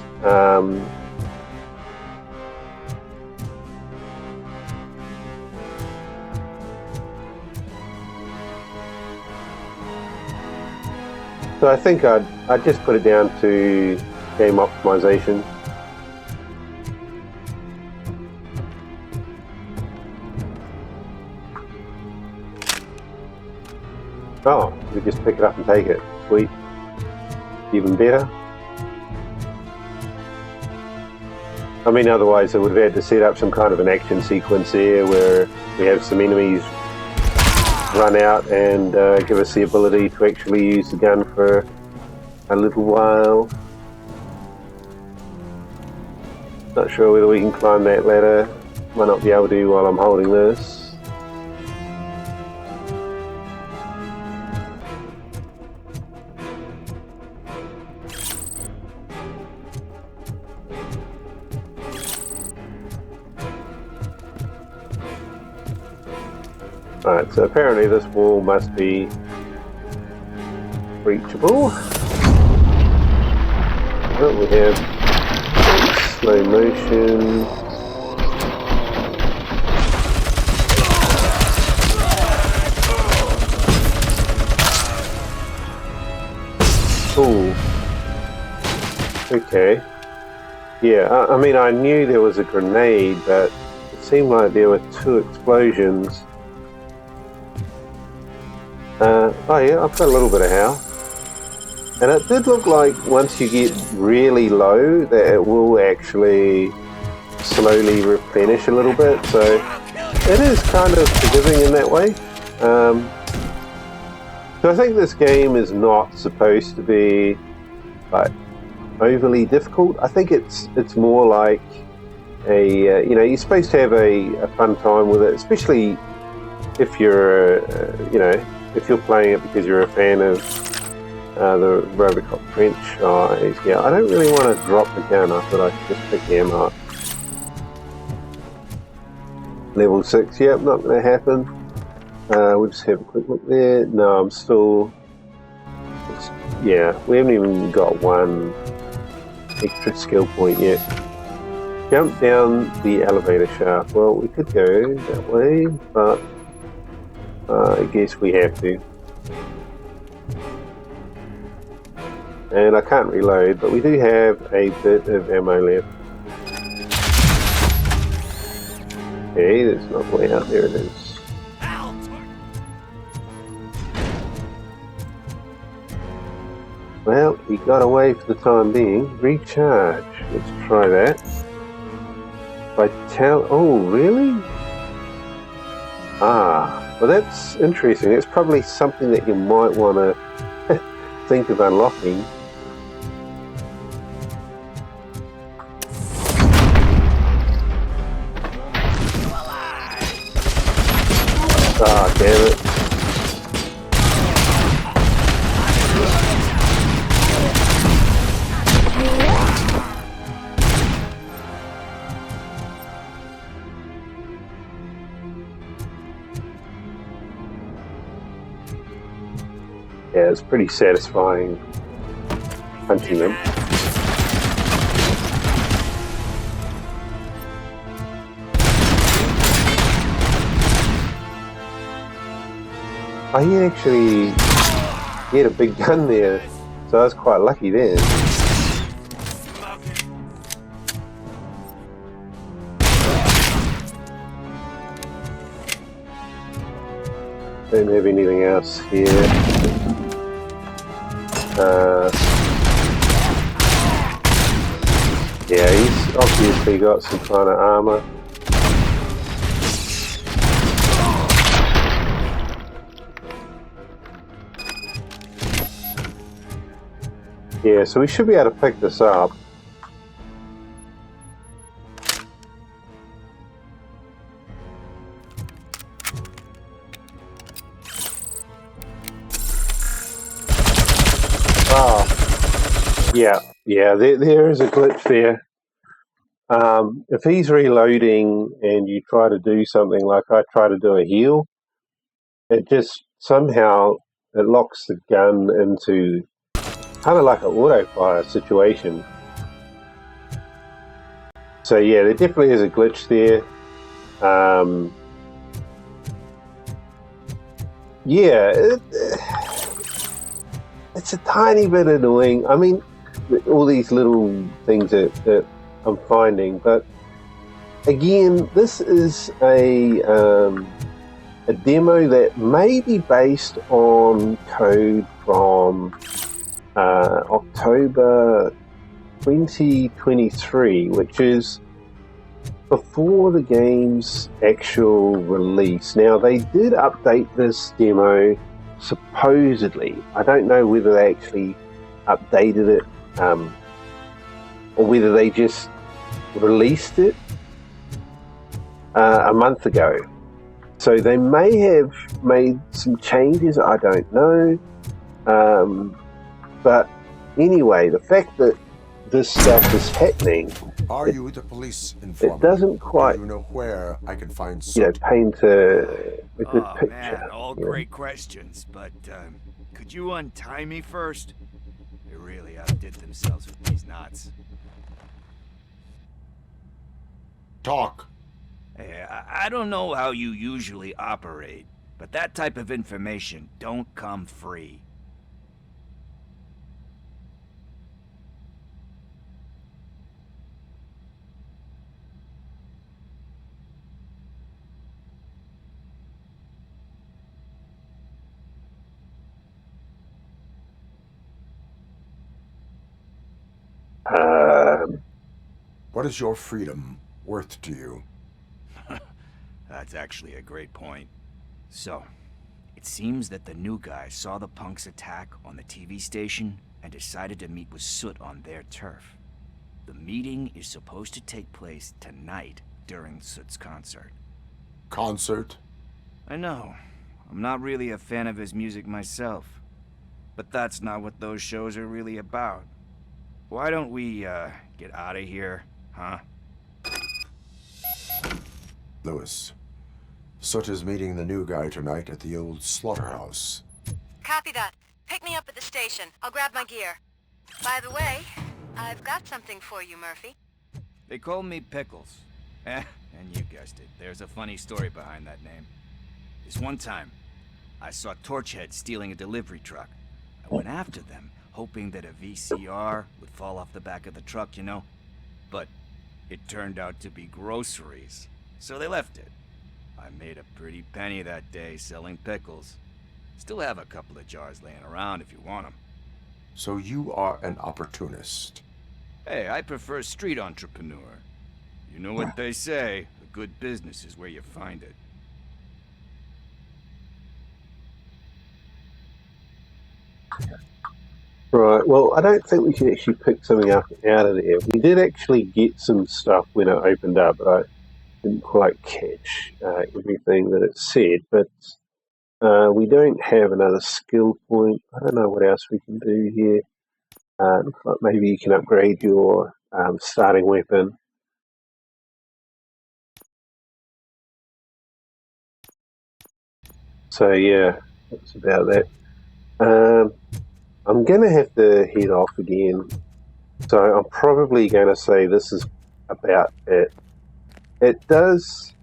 So I think I'd just put it down to game optimization. Oh, we just pick it up and take it. Sweet. Even better. I mean, otherwise I would have had to set up some kind of an action sequence there where we have some enemies run out and give us the ability to actually use the gun for a little while. Not sure whether we can climb that ladder. Might not be able to while I'm holding this. Alright, so apparently this wall must be reachable. Oh, we have slow motion. Ooh. Okay. Yeah, I mean, I knew there was a grenade, but it seemed like there were two explosions. Oh yeah, I've got a little bit of health. And it did look like once you get really low that it will actually slowly replenish a little bit, so it is kind of forgiving in that way. So I think this game is not supposed to be like overly difficult. I think it's more like a you know, you're supposed to have a fun time with it, especially if you're you know, if you're playing it because you're a fan of the RoboCop franchise. Yeah, I don't really want to drop the gun. I thought I could just pick him up. Level 6, yep, not going to happen. We'll just have a quick look there. No, I'm still... Yeah, we haven't even got one extra skill point yet. Jump down the elevator shaft. Well, we could go that way, but I guess we have to. And I can't reload, but we do have a bit of ammo left. Okay, there's not way out. There it is. Well, he got away for the time being. Recharge. Let's try that. Oh, really? Ah, well that's interesting. That's probably something that you might want to think of unlocking. Ah, damn it. Yeah, it's pretty satisfying punching them. He had a big gun there, so I was quite lucky there. Don't have anything else here. Yeah, he's obviously got some kind of armor. Yeah, so we should be able to pick this up. Oh, yeah, there is a glitch there. If he's reloading and you try to do something like I try to do a heal, it just somehow it locks the gun into kind of like an auto-fire situation. So yeah, there definitely is a glitch there. Yeah, it's a tiny bit annoying. I mean, all these little things that I'm finding, but again, this is a demo that may be based on code from October 2023, which is before the game's actual release. Now, they did update this demo, supposedly. I don't know whether they actually updated it or whether they just released it a month ago. So they may have made some changes, I don't know. But anyway, the fact that this stuff is happening, Are you the police informant? it doesn't quite, Do you know where I can find paint a good picture. Man, all great questions, but could you untie me first? They really outdid themselves with these knots. Talk. Hey, I don't know how you usually operate, but that type of information don't come free. What is your freedom worth to you? That's actually a great point. So, it seems that the new guy saw the punks' attack on the TV station and decided to meet with Soot on their turf. The meeting is supposed to take place tonight during Soot's concert. Concert? I know. I'm not really a fan of his music myself. But that's not what those shows are really about. Why don't we, get out of here, huh? Lewis, Soot is meeting the new guy tonight at the old slaughterhouse. Copy that. Pick me up at the station. I'll grab my gear. By the way, I've got something for you, Murphy. They call me Pickles. And you guessed it, there's a funny story behind that name. This one time, I saw Torchhead stealing a delivery truck. I went after them, hoping that a VCR would fall off the back of the truck, you know? But it turned out to be groceries, so they left it. I made a pretty penny that day selling pickles. Still have a couple of jars laying around if you want them. So you are an opportunist. Hey, I prefer street entrepreneur. You know what they say, a good business is where you find it. Right, well, I don't think we can actually pick something up out of there. We did actually get some stuff when it opened up, but I didn't quite catch everything that it said. But we don't have another skill point. I don't know what else we can do here. Looks like maybe you can upgrade your starting weapon. So yeah, that's about that. I'm going to have to head off again. So I'm probably going to say this is about it. It does,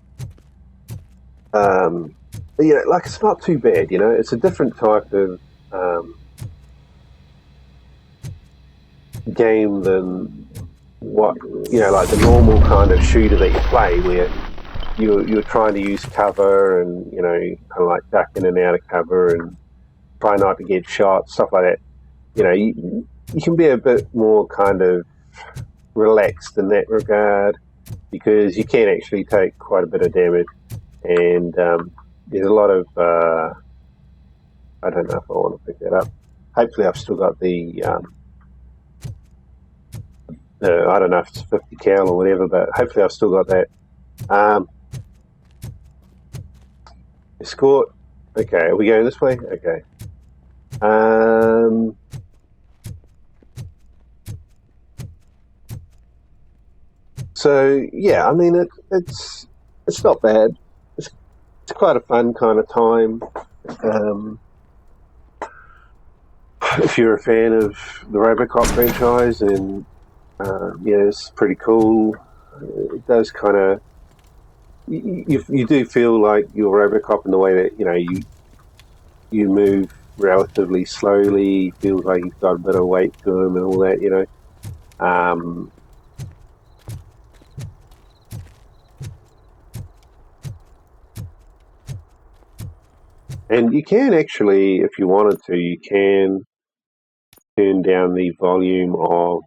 like it's not too bad, you know. It's a different type of game than what, like the normal kind of shooter that you play where you're trying to use cover and, kind of like duck in and out of cover and try not to get shot, stuff like that. You can be a bit more kind of relaxed in that regard because you can actually take quite a bit of damage, and there's a lot of I don't know if I want to pick that up. Hopefully I've still got the I don't know if it's 50 cal or whatever, but hopefully I've still got that. Escort. Okay, are we going this way? Okay. So yeah, I mean it's not bad. It's quite a fun kind of time. If you're a fan of the RoboCop franchise, and it's pretty cool. It does kind of you do feel like you're RoboCop in the way that you move relatively slowly. Feels like he's got a bit of weight to him and all that. And you can actually, if you wanted to, you can turn down the volume of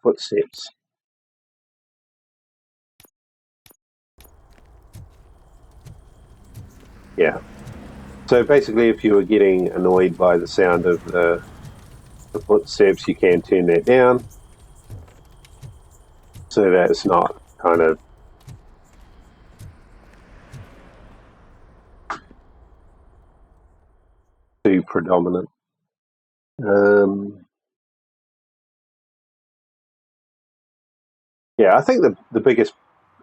footsteps. Yeah. So basically, if you were getting annoyed by the sound of the footsteps, you can turn that down so that it's not kind of too predominant. Yeah, I think the biggest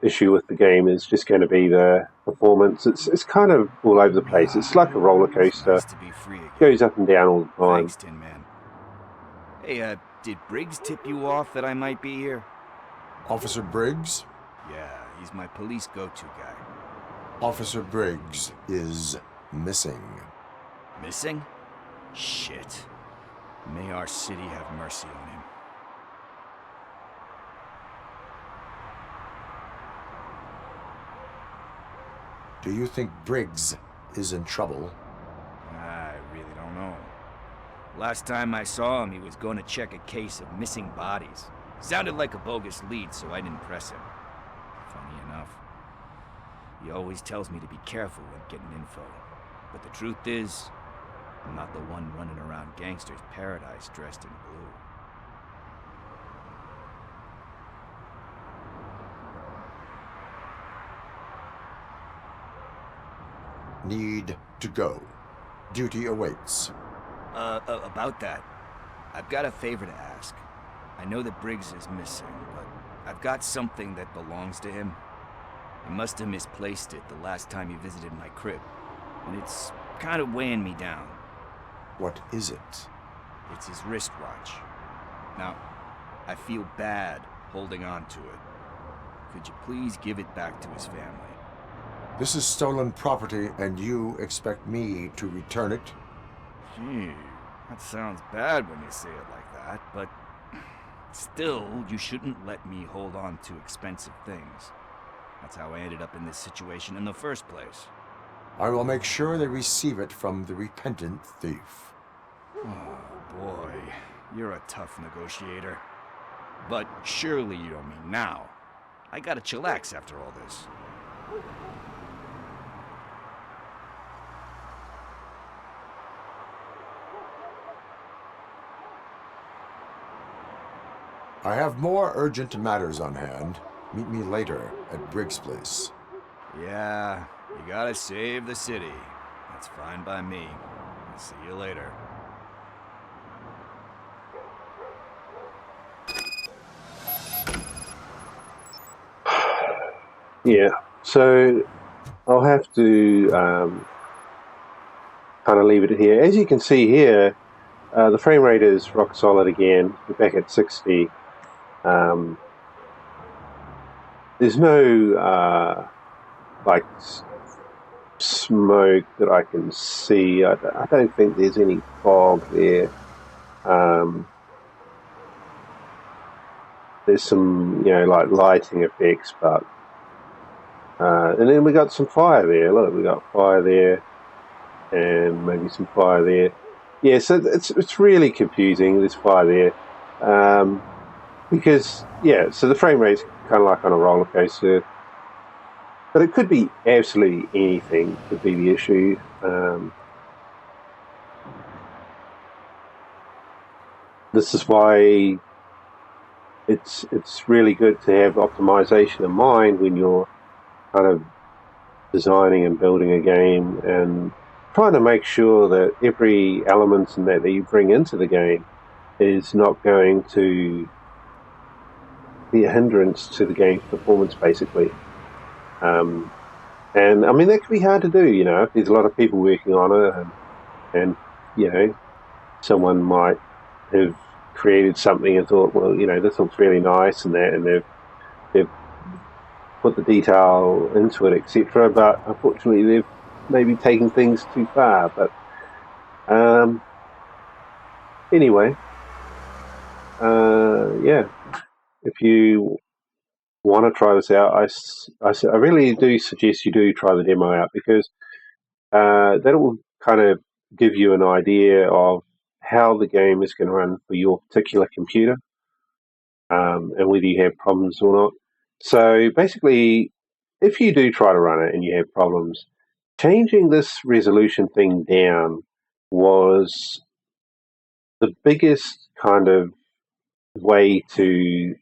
issue with the game is just going to be the performance. It's kind of all over the place. It's like a roller coaster. Nice to be free again. Goes up and down all the time. Thanks, Tin Man. Hey, did Briggs tip you off that I might be here? Officer Briggs? Yeah, he's my police go-to guy. Officer Briggs is missing. Missing? Shit. May our city have mercy on him. Do you think Briggs is in trouble? I really don't know. Last time I saw him, he was going to check a case of missing bodies. Sounded like a bogus lead, so I didn't press him. Funny enough. He always tells me to be careful when getting info. But the truth is, I'm not the one running around gangsters' paradise dressed in blue. Need to go. Duty awaits. About that, I've got a favor to ask. I know that Briggs is missing, but I've got something that belongs to him. He must have misplaced it the last time he visited my crib, and it's kind of weighing me down. What is it? It's his wristwatch. Now, I feel bad holding on to it. Could you please give it back to his family? This is stolen property, and you expect me to return it? Gee, that sounds bad when you say it like that, but still, you shouldn't let me hold on to expensive things. That's how I ended up in this situation in the first place. I will make sure they receive it from the repentant thief. Oh, boy. You're a tough negotiator. But surely you don't mean now. I gotta chillax after all this. I have more urgent matters on hand. Meet me later at Briggs' place. Yeah, you gotta save the city. That's fine by me. I'll see you later. Yeah, so I'll have to kind of leave it here. As you can see here, the frame rate is rock solid again. We're back at 60. There's no like smoke that I can see. I don't think there's any fog there. There's some, like lighting effects, but and then we got some fire there. Look, we got fire there, and maybe some fire there. Yeah, so it's really confusing. There's fire there, because so the frame rate's kind of like on a roller coaster. But it could be absolutely anything could be the issue. This is why it's really good to have optimization in mind when you're kind of designing and building a game, and trying to make sure that every element in that you bring into the game is not going to be a hindrance to the game's performance, basically. And I mean, that can be hard to do, if there's a lot of people working on it, and someone might have created something and thought, well, this looks really nice and that, and they've put the detail into it, etc. But unfortunately, they've maybe taken things too far. But anyway, if you want to try this out, I really do suggest you do try the demo out, because that will kind of give you an idea of how the game is going to run for your particular computer, and whether you have problems or not. So basically, if you do try to run it and you have problems, changing this resolution thing down was the biggest kind of way to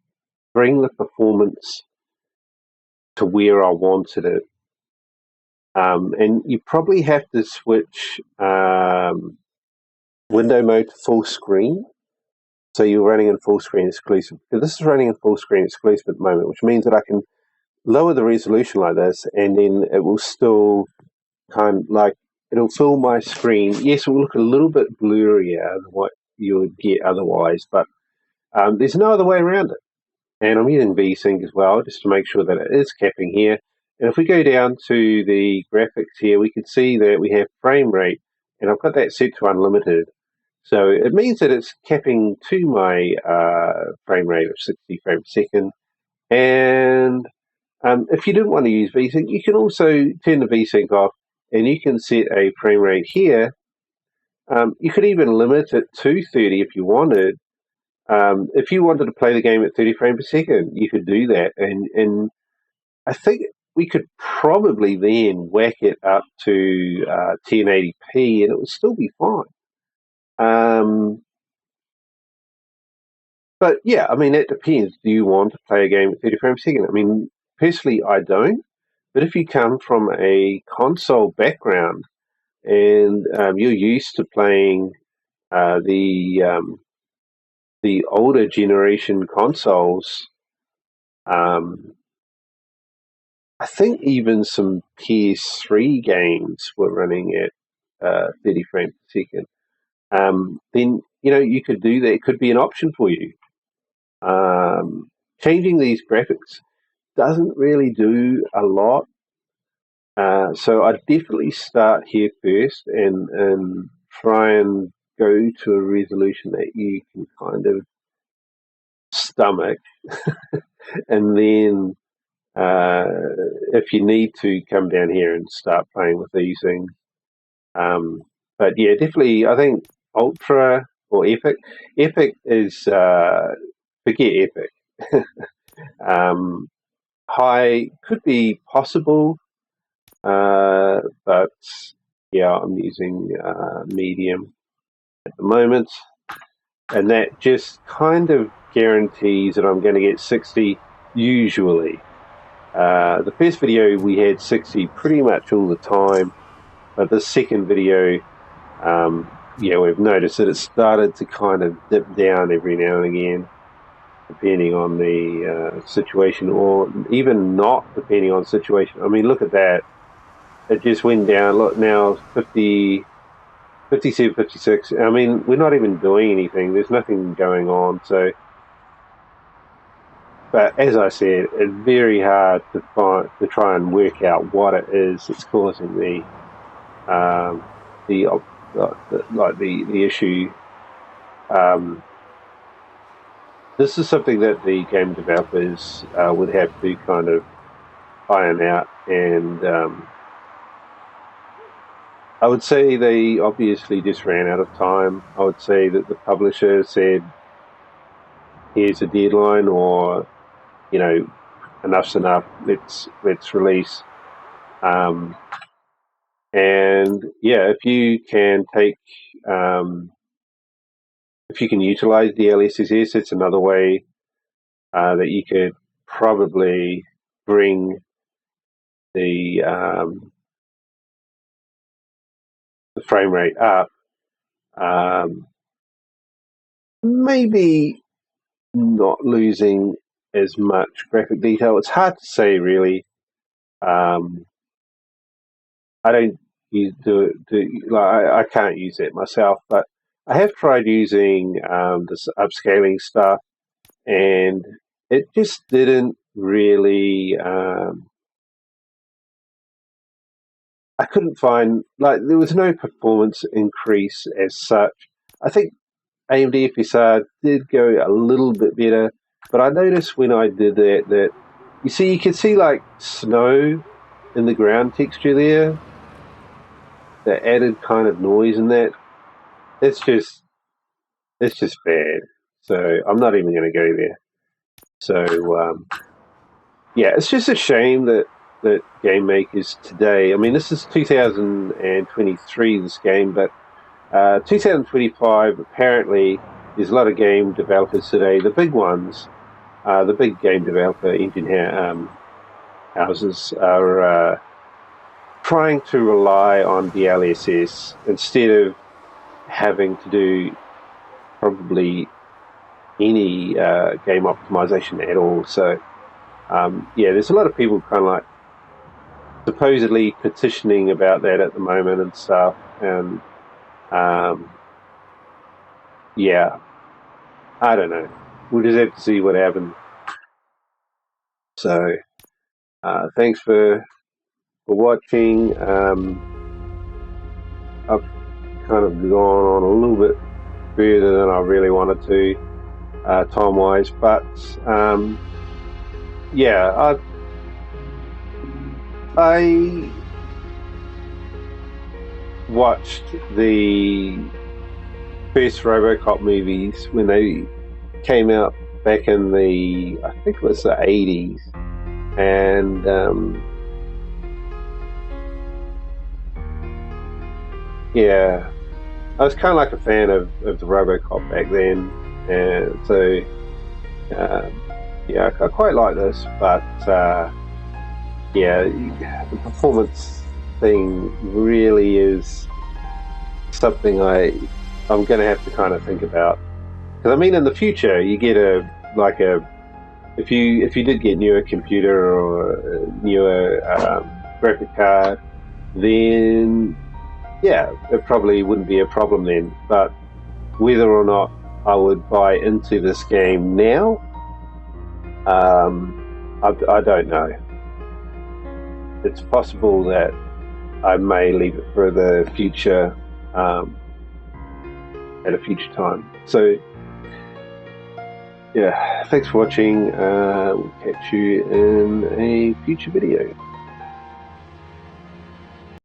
bring the performance to where I wanted it. And you probably have to switch window mode to full screen. So you're running in full screen exclusive. This is running in full screen exclusive at the moment, which means that I can lower the resolution like this, and then it will still kind of like, it'll fill my screen. Yes, it will look a little bit blurrier than what you would get otherwise, but there's no other way around it. And I'm using VSync as well, just to make sure that it is capping here. And if we go down to the graphics here, we can see that we have frame rate, and I've got that set to unlimited. So it means that it's capping to my frame rate of 60 frames per second. And if you didn't want to use VSync, you can also turn the VSync off, and you can set a frame rate here. You could even limit it to 30 if you wanted. If you wanted to play the game at 30 frames per second, you could do that. And I think we could probably then whack it up to 1080p, and it would still be fine. But yeah, I mean, it depends. Do you want to play a game at 30 frames per second? I mean, personally, I don't. But if you come from a console background and you're used to playing the older generation consoles, I think even some PS3 games were running at 30 frames per second. then you could do that. It could be an option for you. Changing these graphics doesn't really do a lot. So I'd definitely start here first and try and go to a resolution that you can kind of stomach, and then if you need to, come down here and start playing with these things. But yeah, definitely, I think Ultra or Epic. Epic is forget Epic. High could be possible, but yeah, I'm using medium at the moment, and that just kind of guarantees that I'm going to get 60 usually. The first video we had 60 pretty much all the time, but the second video, we've noticed that it started to kind of dip down every now and again, depending on the situation, or even not depending on situation. I mean, look at that. It just went down. Look, now 50, 57, 56. I mean, we're not even doing anything. There's nothing going on. So, but as I said, it's very hard to try and work out what it is that's causing the issue. This is something that the game developers would have to kind of iron out, and I would say they obviously just ran out of time. I would say that the publisher said, here's a deadline, or, enough's enough, let's release. And yeah, if you can utilize DLSS, it's another way that you could probably bring the frame rate up. Maybe not losing as much graphic detail. It's hard to say, really. I don't I can't use it myself, but I have tried using this upscaling stuff, and it just didn't really. I couldn't find, there was no performance increase as such. I think AMD FSR did go a little bit better, but I noticed when I did that you can see snow in the ground texture there, the added kind of noise in that. It's just bad. So I'm not even going to go there. So yeah, it's just a shame that game makers today, I mean, this is 2023, this game, but 2025, apparently, there's a lot of game developers today, the big ones, the big game developer engine houses are trying to rely on DLSS instead of having to do probably any game optimization at all. So, yeah, there's a lot of people kind of supposedly petitioning about that at the moment and stuff, and yeah, I don't know. We'll just have to see what happens. So, thanks for watching. I've kind of gone on a little bit further than I really wanted to, time-wise, but yeah, I watched the first RoboCop movies when they came out back in I think it was the 80s, and yeah, I was kind of like a fan of the RoboCop back then, and so yeah, I quite like this, but yeah, the performance thing really is something I'm going to have to kind of think about, because I mean, in the future, you get if you did get newer computer or a newer graphic card, then yeah, it probably wouldn't be a problem then. But whether or not I would buy into this game now, I don't know. It's possible that I may leave it for the future, at a future time. So, yeah, thanks for watching. We'll catch you in a future video.